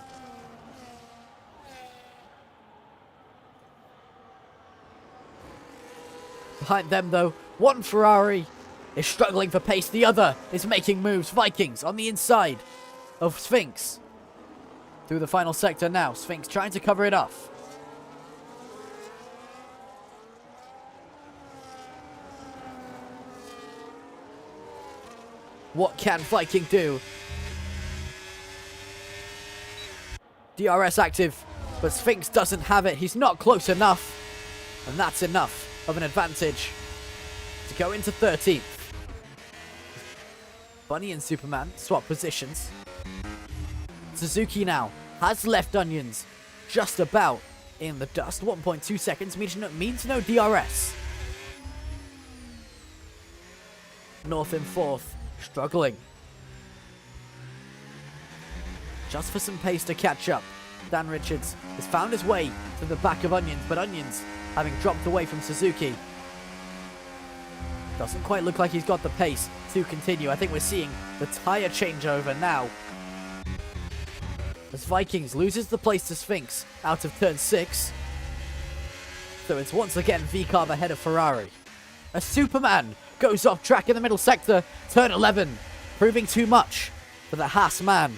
Behind them, though, one Ferrari is struggling for pace. The other is making moves. Vikings on the inside of Sphinx. Through the final sector now. Sphinx trying to cover it off. What can Viking do? DRS active, but Sphinx doesn't have it. He's not close enough. And that's enough of an advantage to go into 13th. Bunny and Superman swap positions. Suzuki now has left Onions just about in the dust. 1.2 seconds means no DRS. North in 4th, struggling. Just for some pace to catch up. Dan Richards has found his way to the back of Onions, but Onions, having dropped away from Suzuki, doesn't quite look like he's got the pace to continue. I think we're seeing the tyre changeover now. As Vikings loses the place to Sphinx out of turn 6. So it's once again VCarb ahead of Ferrari. A Superman goes off track in the middle sector. Turn 11, proving too much for the Haas man.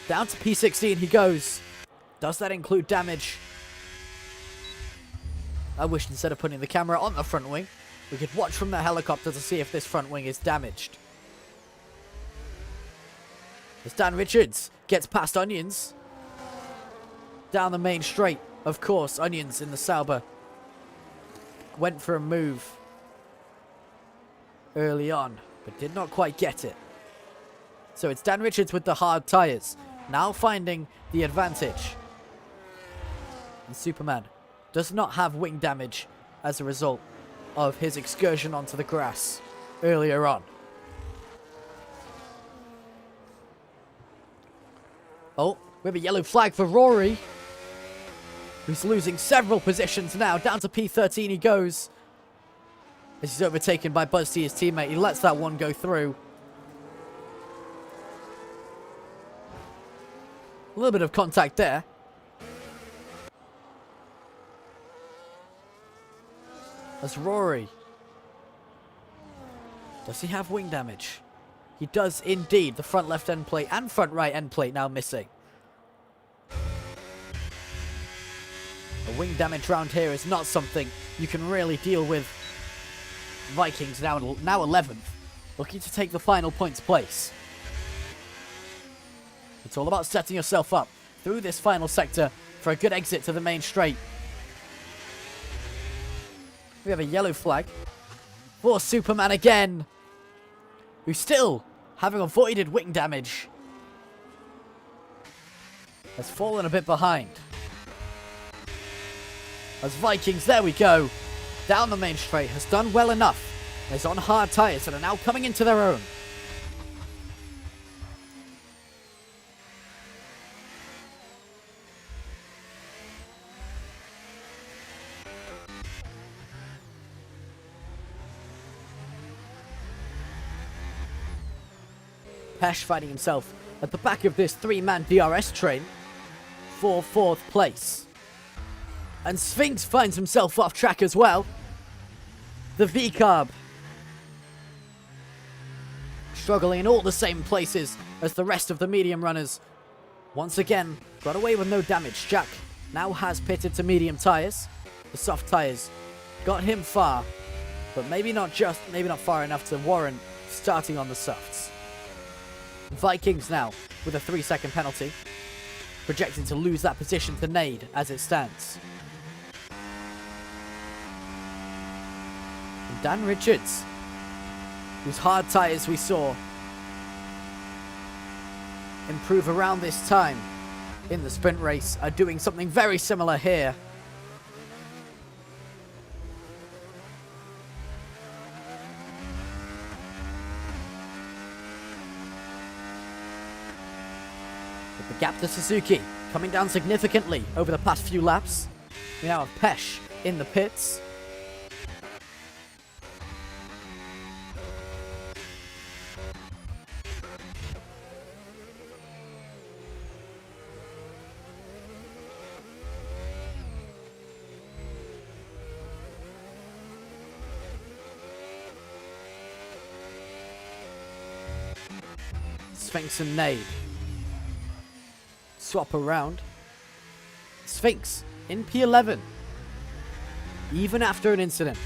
Down to P16 he goes. Does that include damage? I wish instead of putting the camera on the front wing, we could watch from the helicopter to see if this front wing is damaged. As Dan Richards gets past Onions. Down the main straight, of course, Onions in the Sauber. Went for a move early on, but did not quite get it. So it's Dan Richards with the hard tyres, now finding the advantage. And Superman does not have wing damage as a result of his excursion onto the grass earlier on. Oh, we have a yellow flag for Rory, who's losing several positions now. Down to P13 he goes. As he's overtaken by Buzz T, his teammate. He lets that one go through. A little bit of contact there. As Rory. Does he have wing damage? He does indeed. The front left end plate and front right end plate now missing. The wing damage round here is not something you can really deal with. Vikings now 11th, looking to take the final points place. It's all about setting yourself up through this final sector for a good exit to the main straight. We have a yellow flag for Superman again, who's still, having avoided wing damage, has fallen a bit behind. As Vikings, there we go, down the main straight, has done well enough. Is on hard tyres and are now coming into their own. Pesh finding himself at the back of this three-man DRS train for 4th place. And Sphinx finds himself off track as well. The VCarb struggling in all the same places as the rest of the medium runners. Once again, got away with no damage. Jack now has pitted to medium tyres. The soft tyres got him far, but maybe not far enough to warrant starting on the softs. Vikings now with a 3-second penalty, projecting to lose that position to Nade as it stands. And Dan Richards, whose hard tyres we saw improve around this time in the sprint race, are doing something very similar here. With the gap to Suzuki coming down significantly over the past few laps. We now have Pesh in the pits. Sphinx and Nade swap around. Sphinx in P11. Even after an incident.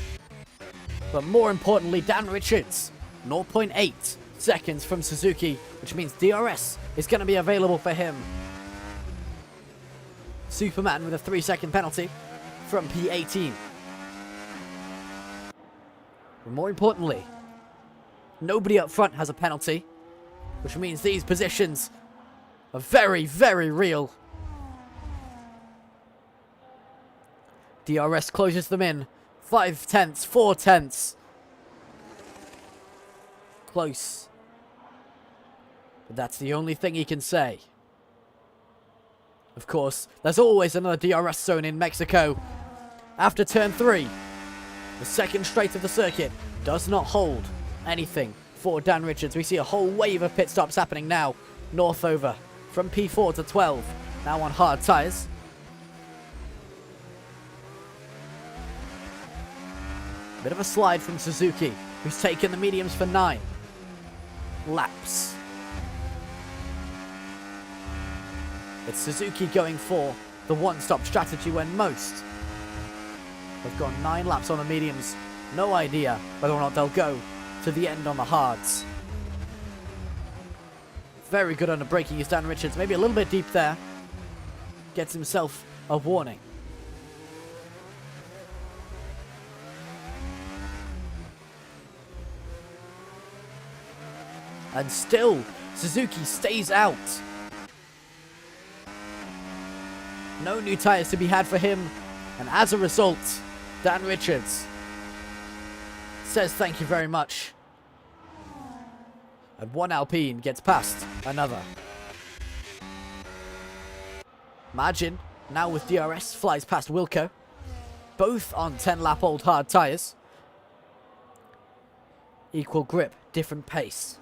But more importantly, Dan Richards, 0.8 seconds from Suzuki, which means DRS is going to be available for him. Superman with a 3-second penalty from P18. But more importantly, nobody up front has a penalty, which means these positions are very, very real. DRS closes them in. 5 tenths, 4 tenths. Close. But that's the only thing he can say. Of course, there's always another DRS zone in Mexico. After turn 3, the second straight of the circuit does not hold anything for Dan Richards. We see a whole wave of pit stops happening now. North over from P4 to 12. Now on hard tyres. Bit of a slide from Suzuki, who's taken the mediums for 9 laps. It's Suzuki going for the one-stop strategy when most have gone 9 laps on the mediums. No idea whether or not they'll go to the end on the hards. Very good under braking is Dan Richards. Maybe a little bit deep there. Gets himself a warning. And still, Suzuki stays out. No new tyres to be had for him. And as a result, Dan Richards says thank you very much. And one Alpine gets past another. Majin, now with DRS, flies past Wilco. Both on 10-lap old hard tyres. Equal grip, different pace.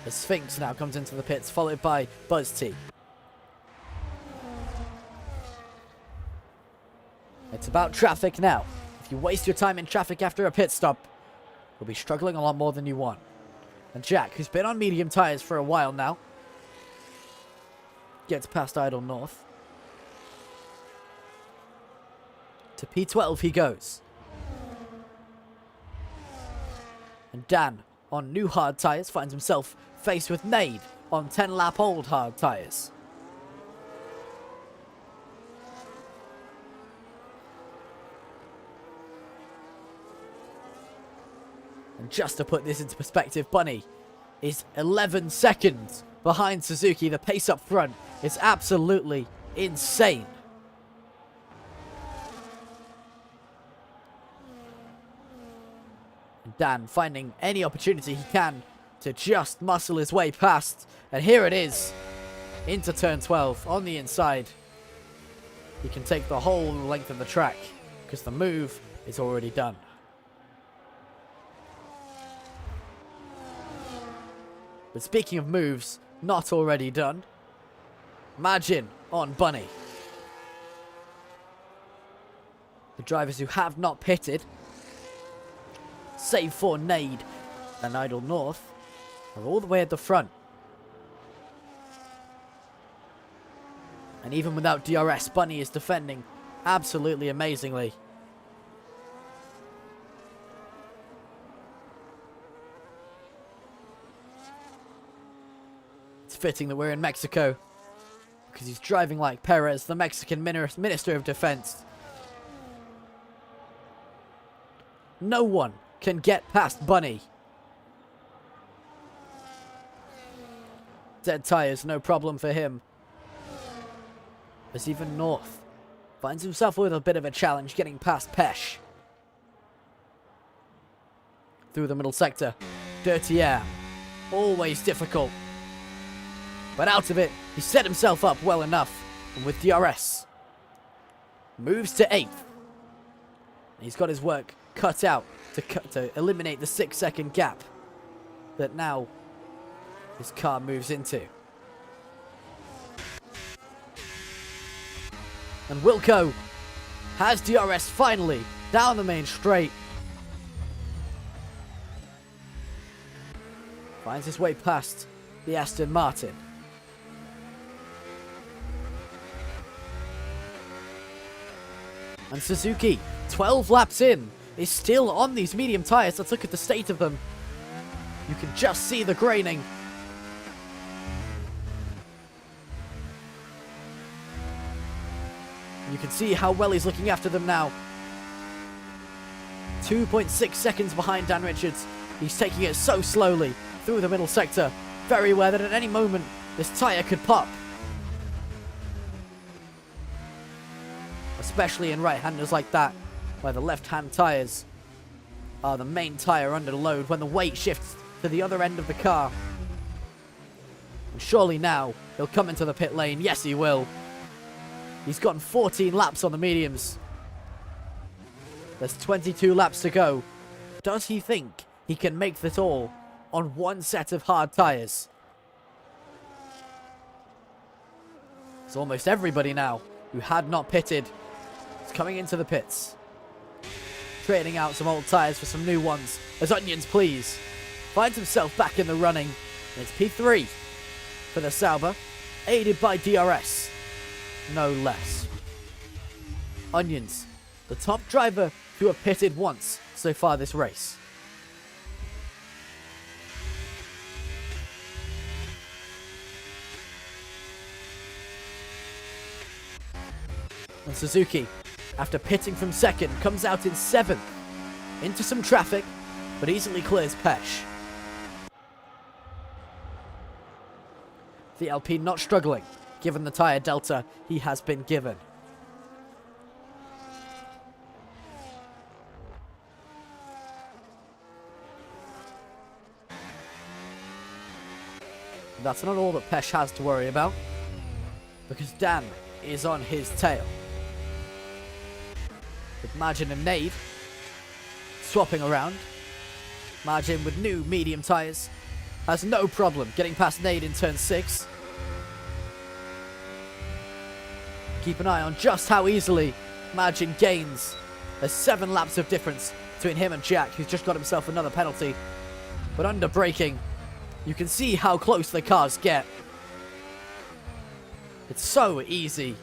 The Sphinx now comes into the pits, followed by Buzz T. It's about traffic now. If you waste your time in traffic after a pit stop, you'll be struggling a lot more than you want. And Jack, who's been on medium tyres for a while now, gets past Idle North. To P12 he goes. And Dan, on new hard tyres, finds himself faced with Nade on 10-lap old hard tyres. And just to put this into perspective, Bunny is 11 seconds behind Suzuki. The pace up front is absolutely insane. And Dan finding any opportunity he can to just muscle his way past. And here it is, into turn 12 on the inside. He can take the whole length of the track because the move is already done. But speaking of moves not already done, Majin on Bunny. The drivers who have not pitted, save for Nade and Idle North, are all the way at the front. And even without DRS, Bunny is defending absolutely amazingly. It's fitting that we're in Mexico, because he's driving like Perez, the Mexican Minister of Defense. No one can get past Bunny. Dead tires, no problem for him. As even North finds himself with a bit of a challenge getting past Pesh. Through the middle sector. Dirty air. Always difficult. But out of it, he set himself up well enough. And with DRS, moves to 8th. And he's got his work cut out to eliminate the 6-second gap that now his car moves into. And Wilco has DRS finally down the main straight. Finds his way past the Aston Martin. And Suzuki, 12 laps in, is still on these medium tyres. Let's look at the state of them. You can just see the graining. You can see how well he's looking after them now. 2.6 seconds behind Dan Richards. He's taking it so slowly through the middle sector, very aware that at any moment this tyre could pop. Especially in right-handers like that, where the left-hand tyres are the main tyre under load when the weight shifts to the other end of the car. And surely now he'll come into the pit lane. Yes, he will. He's gotten 14 laps on the mediums. There's 22 laps to go. Does he think he can make this all on one set of hard tyres? It's almost everybody now who had not pitted is coming into the pits. Trading out some old tyres for some new ones as Onions Please finds himself back in the running. And it's P3 for the Sauber, aided by DRS. No less. Onions, the top driver who have pitted once so far this race. And Suzuki, after pitting from second, comes out in 7th. Into some traffic, but easily clears Pesh. The Alpine not struggling, given the tyre delta he has been given. That's not all that Pesh has to worry about, because Dan is on his tail. With Margin and Nade swapping around. Margin with new medium tyres has no problem getting past Nade in turn 6. Keep an eye on just how easily Margin gains. There's 7 laps of difference between him and Jack, who's just got himself another penalty. But under braking, you can see how close the cars get. It's so easy.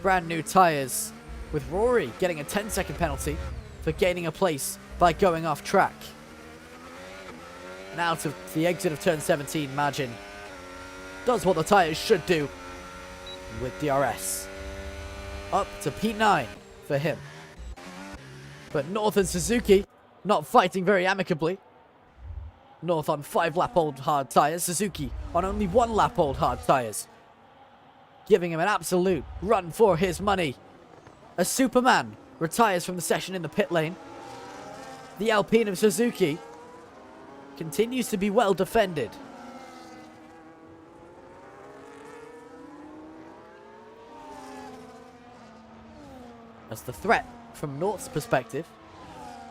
Brand new tyres, with Rory getting a 10-second penalty for gaining a place by going off track. And out of the exit of turn 17, Margin does what the tyres should do with DRS. Up to P9 for him. But North and Suzuki not fighting very amicably. North on 5-lap-old hard tyres, Suzuki on only 1-lap-old hard tyres. Giving him an absolute run for his money. As Superman retires from the session in the pit lane, the Alpine of Suzuki continues to be well defended. As the threat from North's perspective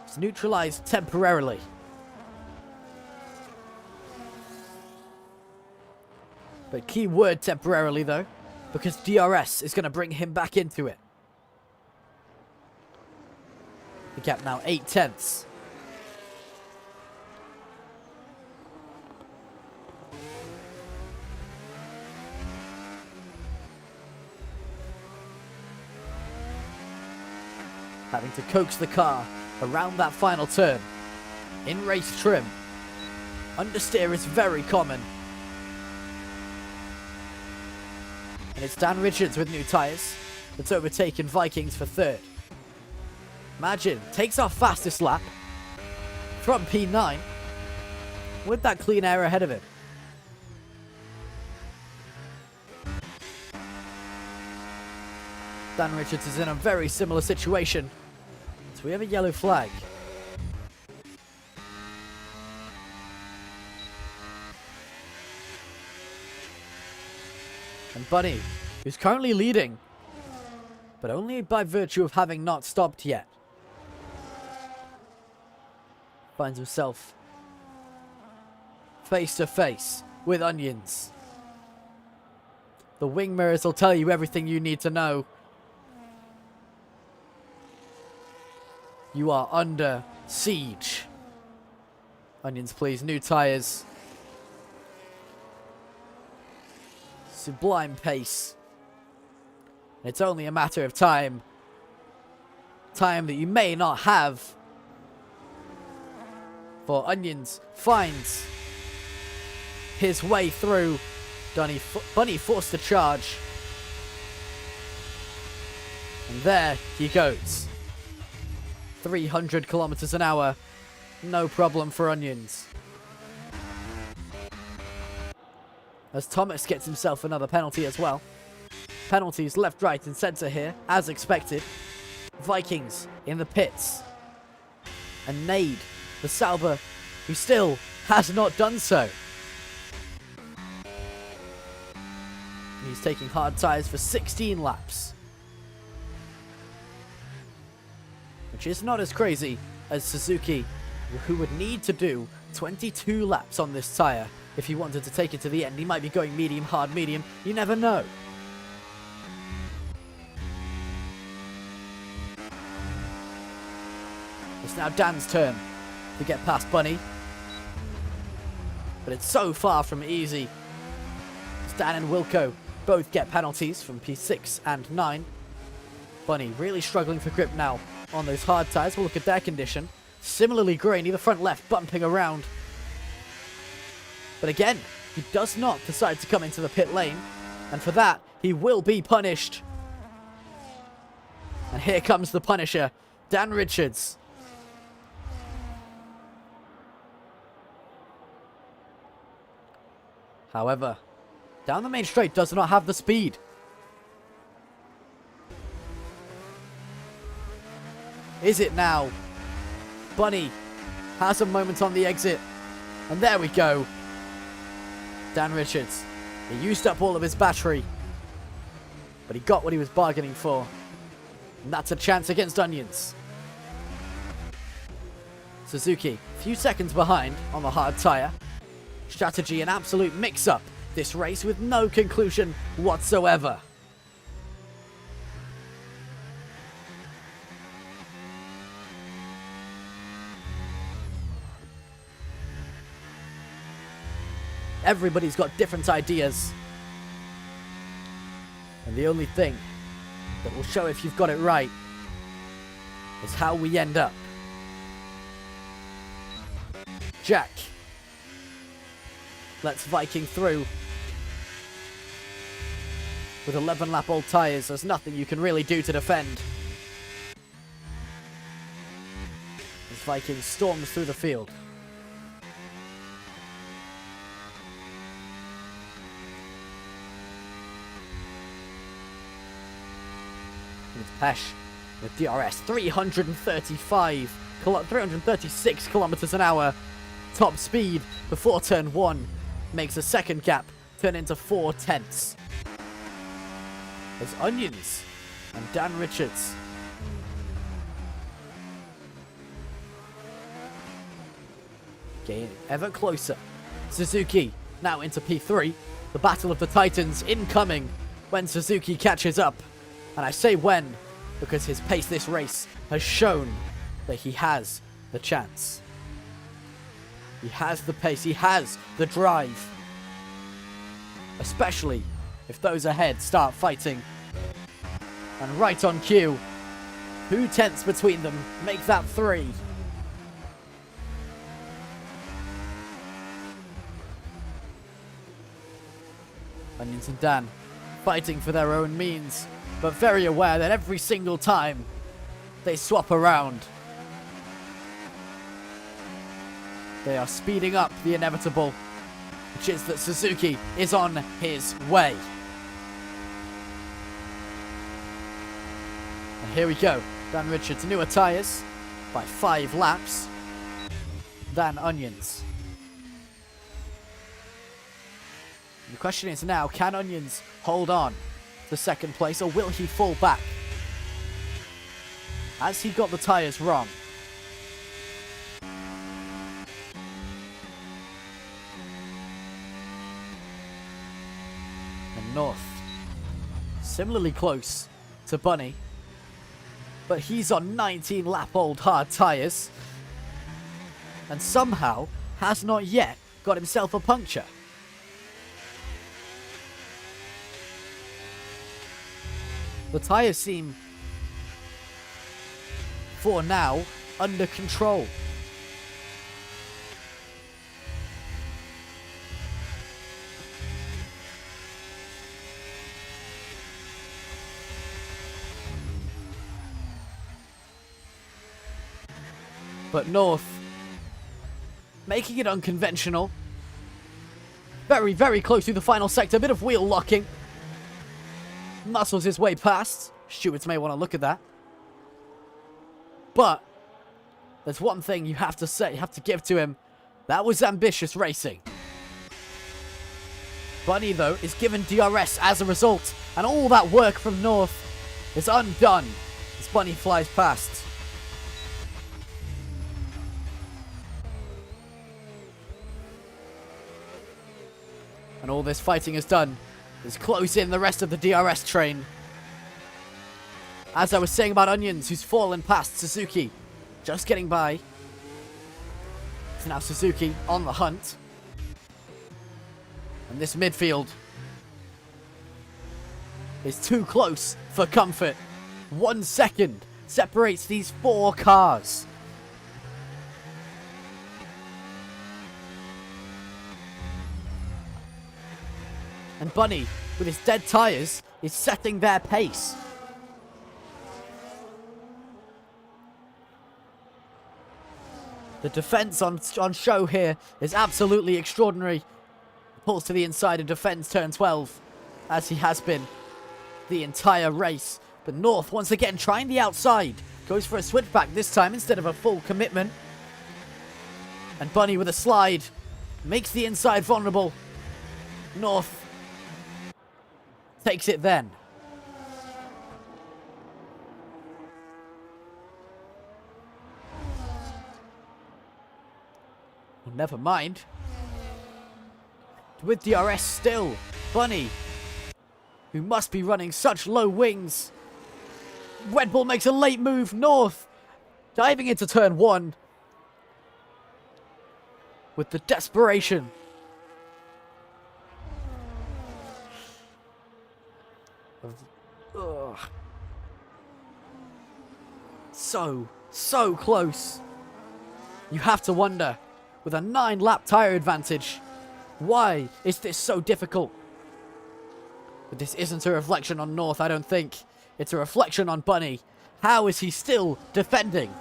is neutralized temporarily. But key word temporarily though, because DRS is going to bring him back into it. The gap now 8 tenths. Having to coax the car around that final turn. In race trim. Understeer is very common. And it's Dan Richards with new tyres that's overtaken Vikings for 3rd. Margin takes our fastest lap from P9 with that clean air ahead of him. Dan Richards is in a very similar situation. So we have a yellow flag. And Bunny, who's currently leading, but only by virtue of having not stopped yet, finds himself face to face with Onions. The wing mirrors will tell you everything you need to know. You are under siege. Onions, please. New tyres. Sublime pace. It's only a matter of time. Time that you may not have. For Onions finds his way through. Bunny forced to charge. And there he goes. 300 kilometers an hour. No problem for Onions. As Thomas gets himself another penalty as well. Penalties left, right and centre here, as expected. Vikings in the pits. And Nade, the Sauber, who still has not done so. He's taking hard tyres for 16 laps. Which is not as crazy as Suzuki, who would need to do 22 laps on this tyre if he wanted to take it to the end. He might be going medium, hard, medium. You never know. It's now Dan's turn to get past Bunny. But it's so far from easy. Dan and Wilco both get penalties from P6 and 9. Bunny really struggling for grip now on those hard tyres. We'll look at their condition. Similarly grainy, the front left bumping around. But again, he does not decide to come into the pit lane. And for that, he will be punished. And here comes the punisher, Dan Richards. However, down the main straight does not have the speed. Is it now? Bunny has a moment on the exit. And there we go. Dan Richards. He used up all of his battery. But he got what he was bargaining for. And that's a chance against Onions. Suzuki, a few seconds behind on the hard tyre. Strategy an absolute mix-up. This race with no conclusion whatsoever. Everybody's got different ideas. And the only thing that will show if you've got it right is how we end up. Jack lets Viking through. With 11 lap old tyres, there's nothing you can really do to defend. As Viking storms through the field. It's Pesh with DRS 336 kilometers an hour. Top speed before turn 1 makes a second gap turn into 4 tenths. As Onions and Dan Richards getting ever closer. Suzuki now into P3. The battle of the Titans incoming when Suzuki catches up. And I say when, because his pace this race has shown that he has the chance. He has the pace, he has the drive. Especially if those ahead start fighting. And right on cue, 2 tenths between them make that 3. Onions and Dan fighting for their own means, but very aware that every single time they swap around, they are speeding up the inevitable, which is that Suzuki is on his way. And here we go. Dan Richards, newer tyres by 5 laps than Onions. And the question is now, can Onions hold on to second place, or will he fall back? Has he got the tyres wrong? And North, similarly close to Bunny, but he's on 19 lap old hard tyres and somehow has not yet got himself a puncture. The tyres seem, for now, under control. But North, making it unconventional. Very, very close to the final sector. A bit of wheel locking. Muscles his way past. Stewards may want to look at that. But there's one thing you have to say, you have to give to him. That was ambitious racing. Bunny, though, is given DRS as a result. And all that work from North is undone as Bunny flies past. And all this fighting has done is close in the rest of the DRS train. As I was saying about Onions, who's fallen past Suzuki. Just getting by. So now Suzuki on the hunt. And this midfield is too close for comfort. 1 second separates these 4 cars. And Bunny, with his dead tyres, is setting their pace. The defense on show here is absolutely extraordinary. Pulls to the inside and defends turn 12, as he has been the entire race. But North, once again, trying the outside. Goes for a switchback this time instead of a full commitment. And Bunny with a slide makes the inside vulnerable. North takes it then. Well, never mind. With DRS still, Bunny, who must be running such low wings. Red Bull makes a late move. North diving into turn 1 with the desperation. Ugh. So close. You have to wonder, with a 9-lap tyre advantage, why is this so difficult? But this isn't a reflection on North, I don't think. It's a reflection on Bunny. How is he still defending?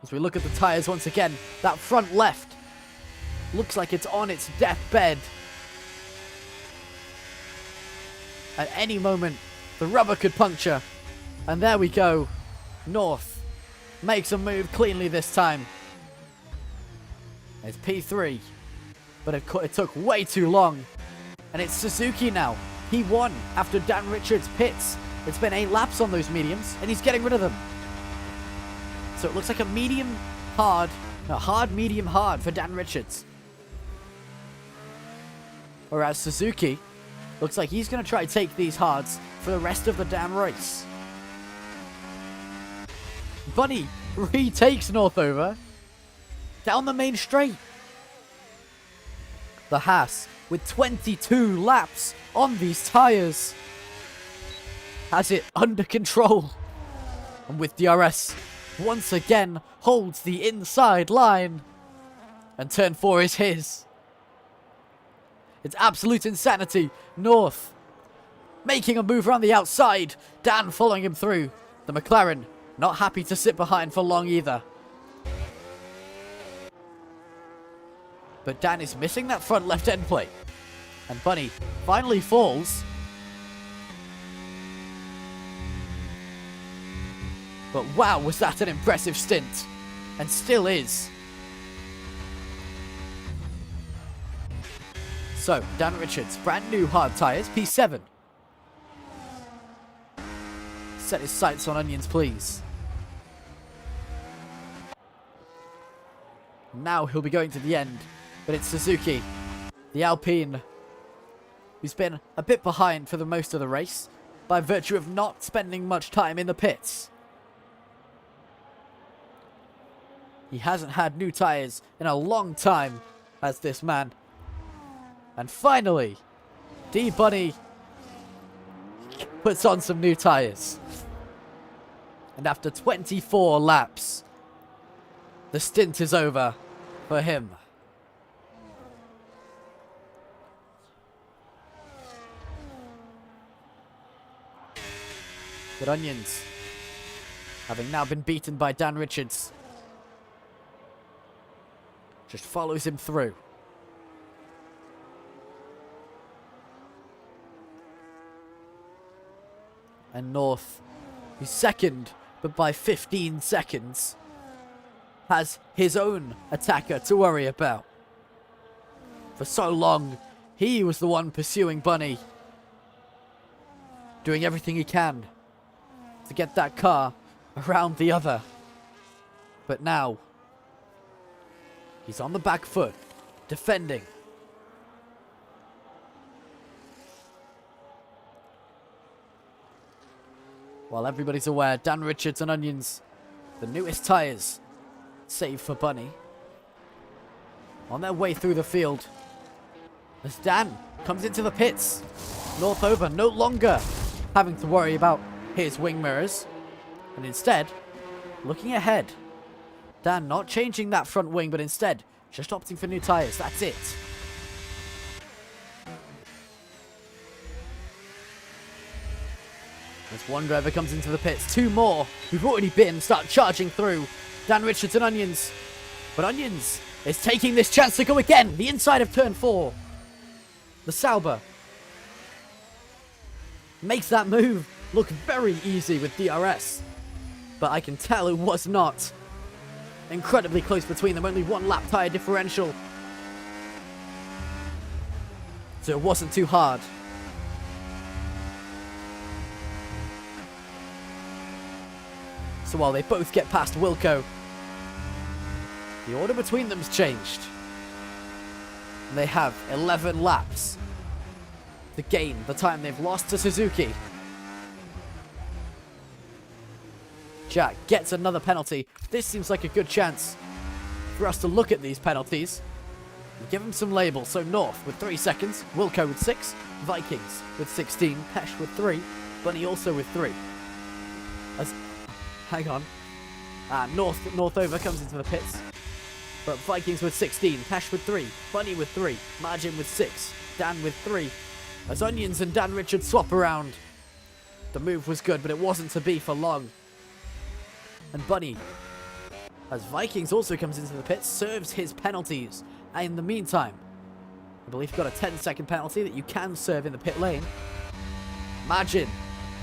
As we look at the tyres once again, that front left looks like it's on its deathbed. At any moment, the rubber could puncture. And there we go. North makes a move cleanly this time. It's P3. But it took way too long. And it's Suzuki now. He won after Dan Richards pits. It's been 8 laps on those mediums, and he's getting rid of them. So it looks like a hard, medium, hard for Dan Richards. Whereas Suzuki looks like he's going to try to take these hards for the rest of the damn race. Bunny retakes North over down the main straight. The Haas, with 22 laps on these tyres, has it under control. And with DRS, once again, holds the inside line. And turn 4 is his. It's absolute insanity. North making a move around the outside. Dan following him through. The McLaren not happy to sit behind for long either. But Dan is missing that front left end plate. And Bunny finally falls. But wow, was that an impressive stint. And still is. So, Dan Richards, brand new hard tyres, P7. Set his sights on Onions, please. Now he'll be going to the end. But it's Suzuki, the Alpine, who's been a bit behind for the most of the race by virtue of not spending much time in the pits. He hasn't had new tyres in a long time as this man. And finally, D-Bunny puts on some new tyres. And after 24 laps, the stint is over for him. But Onions, having now been beaten by Dan Richards, just follows him through. And North, who's second, but by 15 seconds, has his own attacker to worry about. For so long, he was the one pursuing Bunny, doing everything he can to get that car around the other. But now, he's on the back foot, defending. While everybody's aware, Dan Richards and Onions, the newest tyres, save for Bunny, on their way through the field, as Dan comes into the pits. North over, no longer having to worry about his wing mirrors, and instead, looking ahead. Dan not changing that front wing, but instead, just opting for new tyres. That's it. As one driver comes into the pits, two more who've already been start charging through. Dan Richards and Onions. But Onions is taking this chance to go again. The inside of turn 4. The Sauber makes that move look very easy with DRS. But I can tell it was not. Incredibly close between them. Only one lap tyre differential. So it wasn't too hard. So while they both get past Wilco, the order between them's changed. And they have 11 laps to gain the time they've lost to Suzuki. Jack gets another penalty. This seems like a good chance for us to look at these penalties and give them some labels. So North with 3 seconds, Wilco with 6, Vikings with 16, Pesh with 3, Bunny also with 3. Hang on. North over comes into the pits. But Vikings with 16, Pesh with 3, Bunny with 3, Margin with 6, Dan with 3. As Onions and Dan Richards swap around. The move was good, but it wasn't to be for long. And Bunny, as Vikings also comes into the pits, serves his penalties. And in the meantime, I believe you've got a 10-second penalty that you can serve in the pit lane. Margin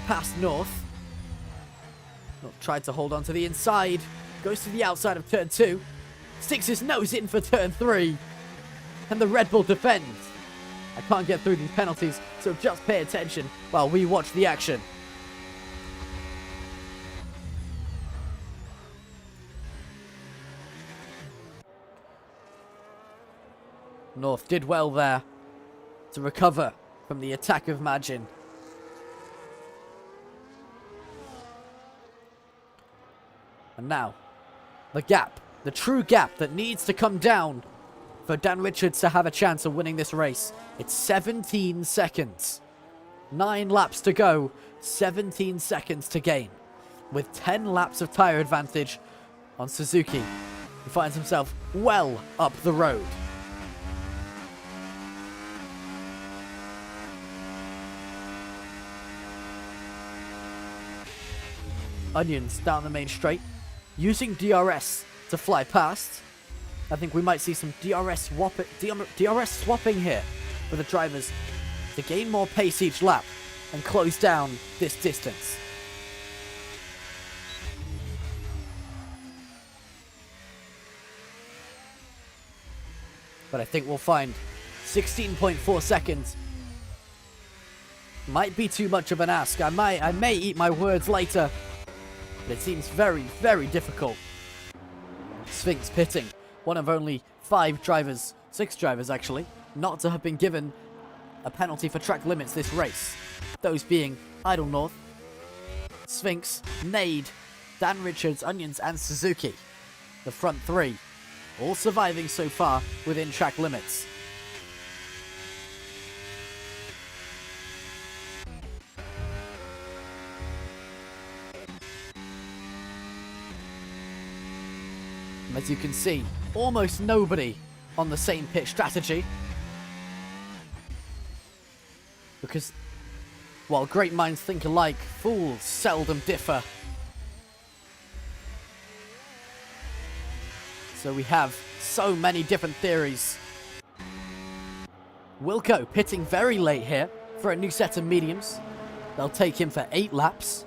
past North. Tried to hold on to the inside. Goes to the outside of turn 2. Sticks his nose in for turn 3. And the Red Bull defends. I can't get through these penalties, so just pay attention while we watch the action. North did well there to recover from the attack of Margin. And now, the gap, the true gap that needs to come down for Dan Richards to have a chance of winning this race. It's 17 seconds. 9 laps to go, 17 seconds to gain. With 10 laps of tyre advantage on Suzuki, he finds himself well up the road. Onions down the main straight, using DRS to fly past. I think we might see some DRS swapping here for the drivers to gain more pace each lap and close down this distance. But I think we'll find 16.4 seconds might be too much of an ask. I may eat my words later, but it seems very, very difficult. Sphinx pitting, one of only 6 drivers actually, not to have been given a penalty for track limits this race. Those being Idle North, Sphinx, Nade, Dan Richards, Onions and Suzuki. The front 3, all surviving so far within track limits. As you can see, almost nobody on the same pit strategy. Because while great minds think alike, fools seldom differ. So we have so many different theories. Wilco pitting very late here for a new set of mediums. They'll take him for 8 laps.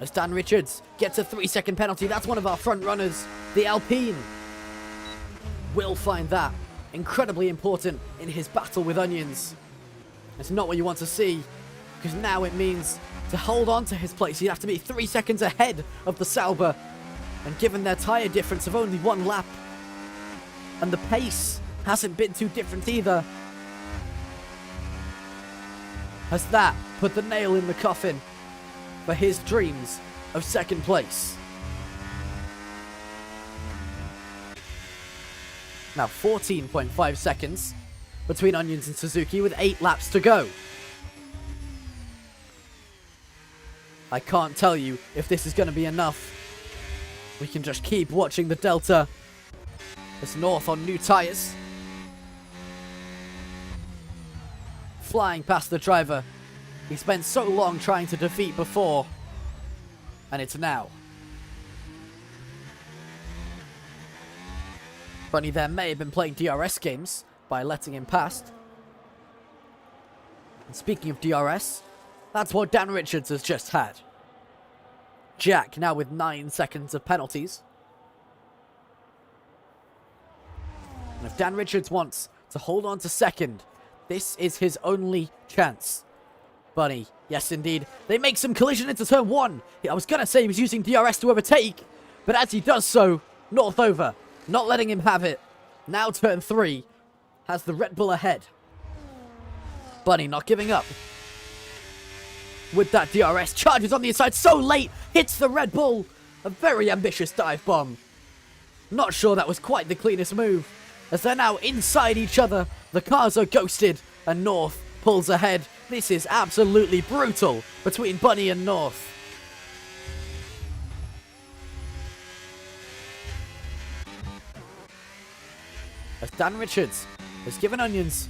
As Dan Richards gets a 3-second penalty, that's one of our front runners, the Alpine. Will find that incredibly important in his battle with Onions. It's not what you want to see, because now it means to hold on to his place, he'd have to be 3 seconds ahead of the Sauber. And given their tyre difference of only 1 lap, and the pace hasn't been too different either, has that put the nail in the coffin for his dreams of second place. Now 14.5 seconds between Onions and Suzuki with 8 laps to go. I can't tell you if this is going to be enough. We can just keep watching the Delta. It's North on new tyres. Flying past the driver he spent so long trying to defeat before. And it's now. Bunny there may have been playing DRS games by letting him past. And speaking of DRS, that's what Dan Richards has just had. Jack now with 9 seconds of penalties. And if Dan Richards wants to hold on to second, this is his only chance. Bunny, yes indeed. They make some collision into turn 1. I was going to say he was using DRS to overtake, but as he does so, North over, not letting him have it. Now turn 3 has the Red Bull ahead. Bunny not giving up. With that DRS, charges on the inside so late, hits the Red Bull. A very ambitious dive bomb. Not sure that was quite the cleanest move. As they're now inside each other, the cars are ghosted, and North pulls ahead. This is absolutely brutal between Bunny and North. As Dan Richards has given Onions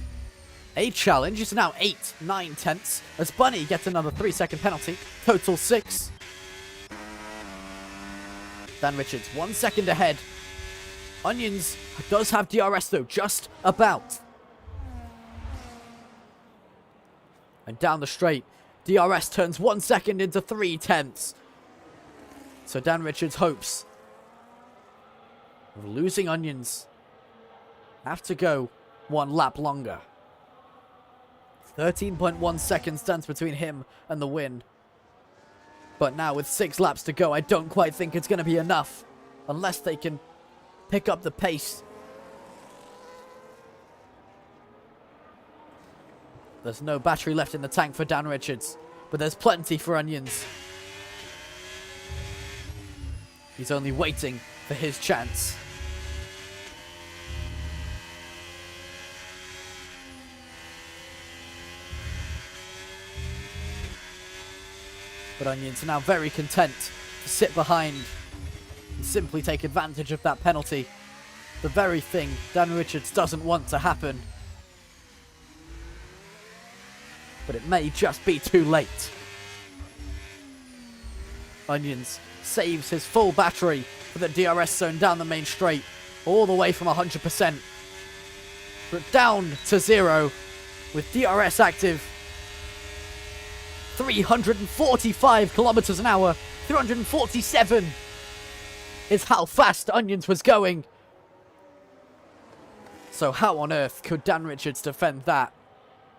a challenge. It's now 8/9 tenths as Bunny gets another 3-second penalty. Total 6. Dan Richards 1 second ahead. Onions does have DRS though, just about. And down the straight, DRS turns 1 second into 3 tenths. So Dan Richards hopes of losing Onions. Have to go 1 lap longer. 13.1 seconds stands between him and the win. But now with 6 laps to go, I don't quite think it's going to be enough. Unless they can pick up the pace. There's no battery left in the tank for Dan Richards. But there's plenty for Onions. He's only waiting for his chance. But Onions are now very content to sit behind and simply take advantage of that penalty. The very thing Dan Richards doesn't want to happen. But it may just be too late. Onions saves his full battery for the DRS zone down the main straight. All the way from 100%. But down to 0 with DRS active. 345 kilometers an hour. 347 is how fast Onions was going. So how on earth could Dan Richards defend that?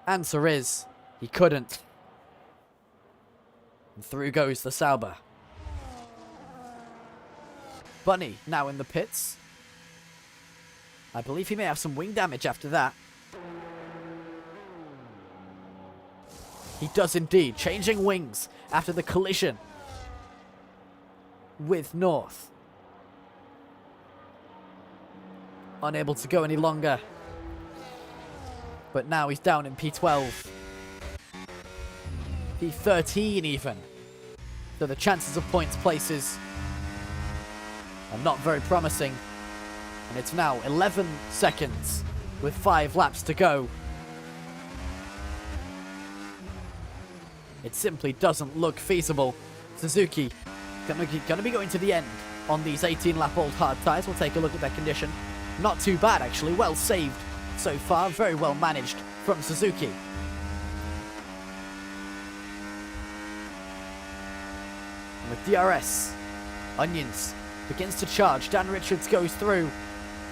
Answer is, he couldn't. And through goes the Sauber. Bunny now in the pits. I believe he may have some wing damage after that. He does indeed, changing wings after the collision with North. Unable to go any longer. But now he's down in P12. P13 even. So the chances of points places and not very promising. And it's now 11 seconds with 5 laps to go. It simply doesn't look feasible. Suzuki gonna be going to the end on these 18-lap old hard tyres. We'll take a look at their condition. Not too bad, actually. Well saved so far. Very well managed from Suzuki. And with DRS, Onions begins to charge. Dan Richards goes through,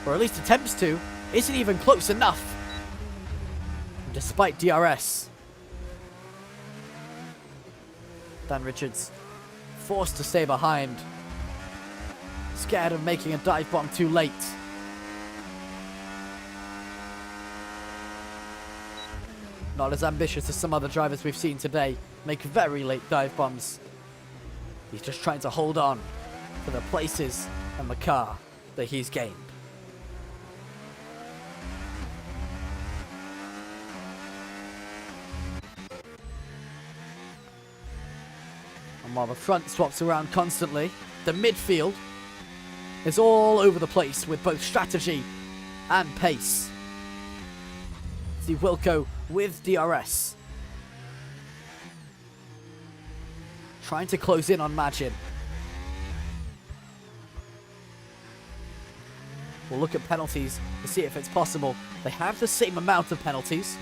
or at least attempts to. Isn't even close enough. And despite DRS, Dan Richards forced to stay behind. Scared of making a dive bomb too late. Not as ambitious as some other drivers we've seen today. Make very late dive bombs. He's just trying to hold on to the places and the car that he's gained. And while the front swaps around constantly, the midfield is all over the place with both strategy and pace. See Wilco with DRS. Trying to close in on Majin. We'll look at penalties to see if it's possible. They have the same amount of penalties,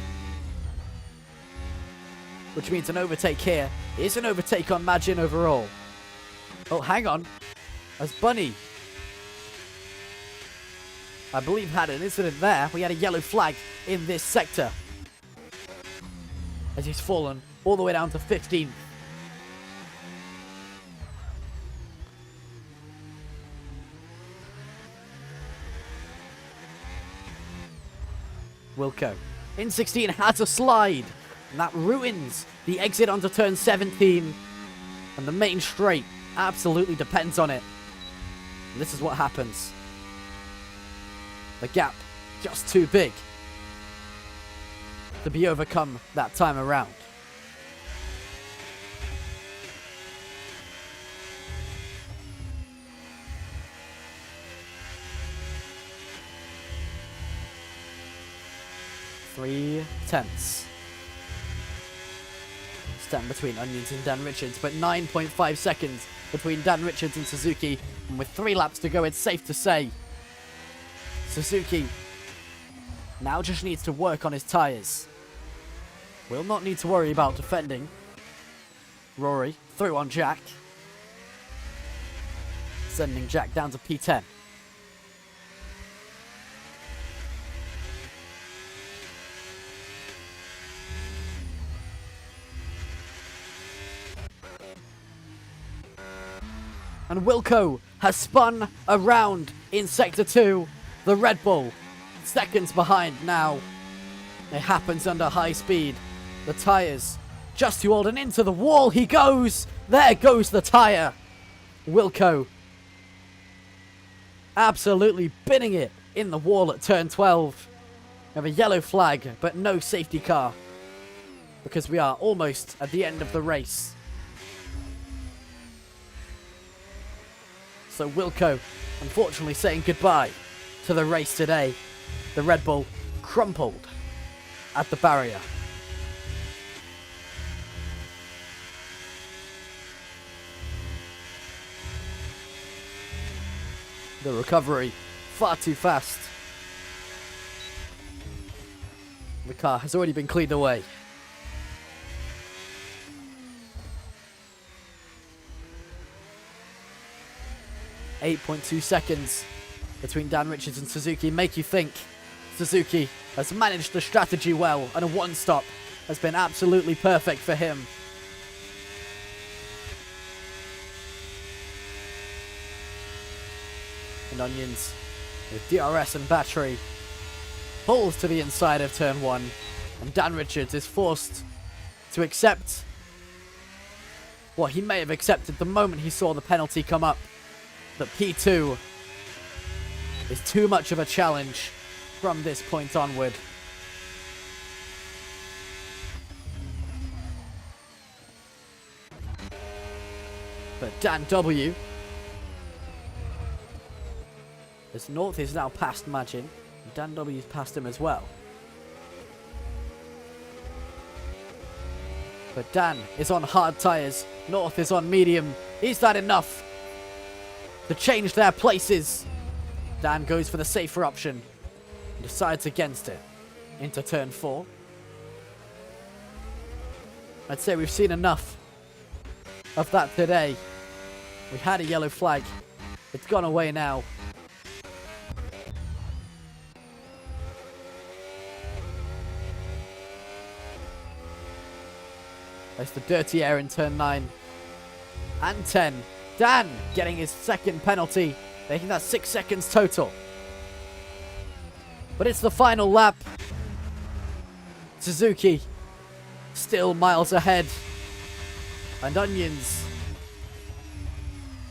which means an overtake here is an overtake on Majin overall. Oh, hang on. As Bunny, I believe, had an incident there. We had a yellow flag in this sector as he's fallen all the way down to 15th. Wilco in 16 has a slide, and that ruins the exit onto turn 17, and the main straight absolutely depends on it. And this is what happens. The gap just too big to be overcome that time around. Three tenths stand between Onions and Dan Richards, but 9.5 seconds between Dan Richards and Suzuki, and with 3 laps to go, it's safe to say Suzuki now just needs to work on his tyres. Will not need to worry about defending. Rory through on Jack, sending Jack down to P10. And Wilco has spun around in Sector 2. The Red Bull, seconds behind now. It happens under high speed. The tyres just too old, and into the wall he goes. There goes the tyre. Wilco absolutely binning it in the wall at turn 12. We have a yellow flag, but no safety car, because we are almost at the end of the race. So Wilco, unfortunately, saying goodbye to the race today. The Red Bull crumpled at the barrier. The recovery far too fast. The car has already been cleaned away. .2 seconds between Dan Richards and Suzuki make you think Suzuki has managed the strategy well, and a one-stop has been absolutely perfect for him. And Onions, with DRS and battery, pulls to the inside of turn 1, and Dan Richards is forced to accept what he may have accepted the moment he saw the penalty come up. That P2 is too much of a challenge from this point onward. But Dan W As North is now past Majin. And Dan W's past him as well. But Dan is on hard tyres. North is on medium. Is that enough to change their places? Dan goes for the safer option and decides against it into turn 4. I'd say we've seen enough of that today. We had a yellow flag. It's gone away now. There's the dirty air in turn 9 and 10. Dan getting his second penalty, making that 6 seconds total. But it's the final lap. Suzuki still miles ahead. And Onions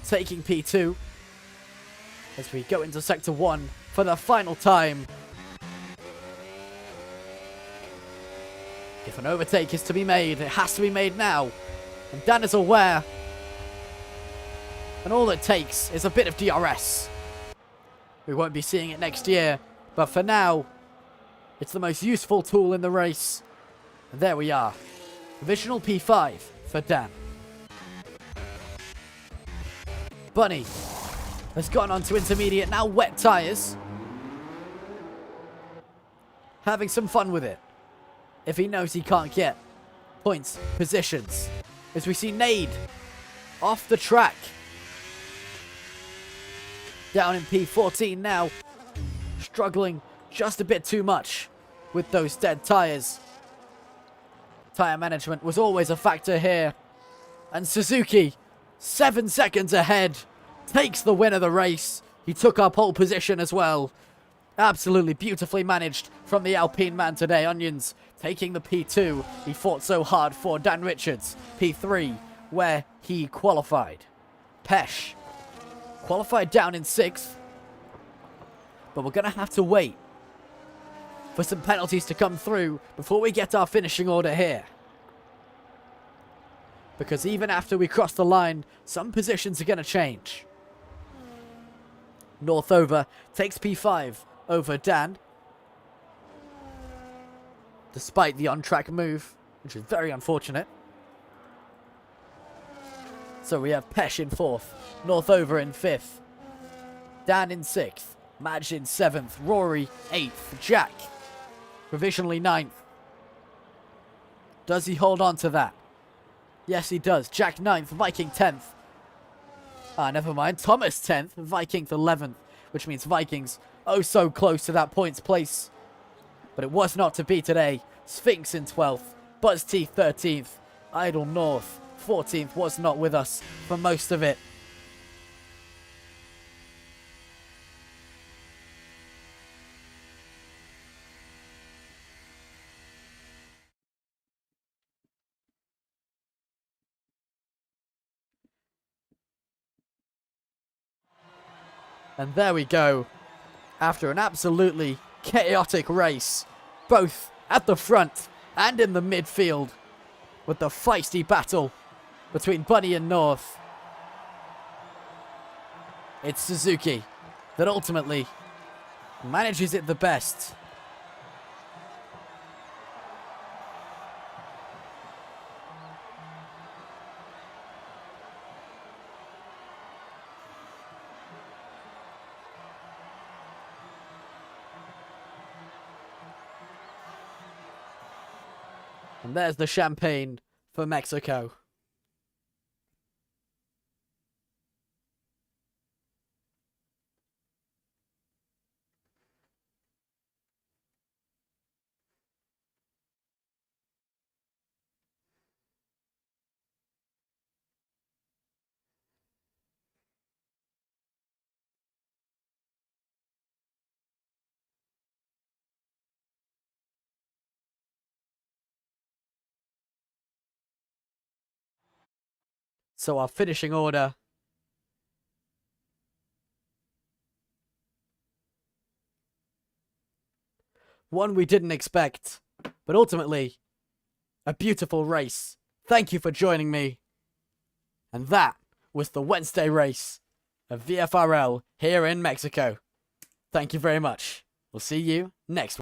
taking P2 as we go into Sector 1 for the final time. If an overtake is to be made, it has to be made now. And Dan is aware. And all it takes is a bit of DRS. We won't be seeing it next year, but for now, it's the most useful tool in the race. And there we are. Provisional P5 for Dan. Bunny has gone on to intermediate, now wet tyres. Having some fun with it. If he knows he can't get points, positions. As we see Nade off the track. Down in P14 now. Struggling just a bit too much with those dead tyres. Tyre management was always a factor here. And Suzuki, 7 seconds ahead, takes the win of the race. He took our pole position as well. Absolutely beautifully managed from the Alpine man today. Onions taking the P2 he fought so hard for. Dan Richards, P3, where he qualified. Pesh qualified down in 6th. But we're going to have to wait for some penalties to come through before we get our finishing order here. Because even after we cross the line, some positions are going to change. Northover takes P5 over Dan. Despite the on-track move, which is very unfortunate. So we have Pesh in 4th, Northover in 5th, Dan in 6th, Madge in 7th, Rory 8th, Jack provisionally 9th. Does he hold on to that? Yes, he does. Jack 9th, Viking 10th. Never mind. Thomas 10th, Vikings 11th, which means Vikings oh so close to that points place. But it was not to be today. Sphinx in 12th, Buzz T 13th, Idle North 14th was not with us for most of it. And there we go. After an absolutely chaotic race, both at the front and in the midfield, with the feisty battle between Bunny and North, it's Suzuki that ultimately manages it the best. And there's the champagne for Mexico. So our finishing order. One we didn't expect, but ultimately, a beautiful race. Thank you for joining me. And that was the Wednesday race of VFRL here in Mexico. Thank you very much. We'll see you next week.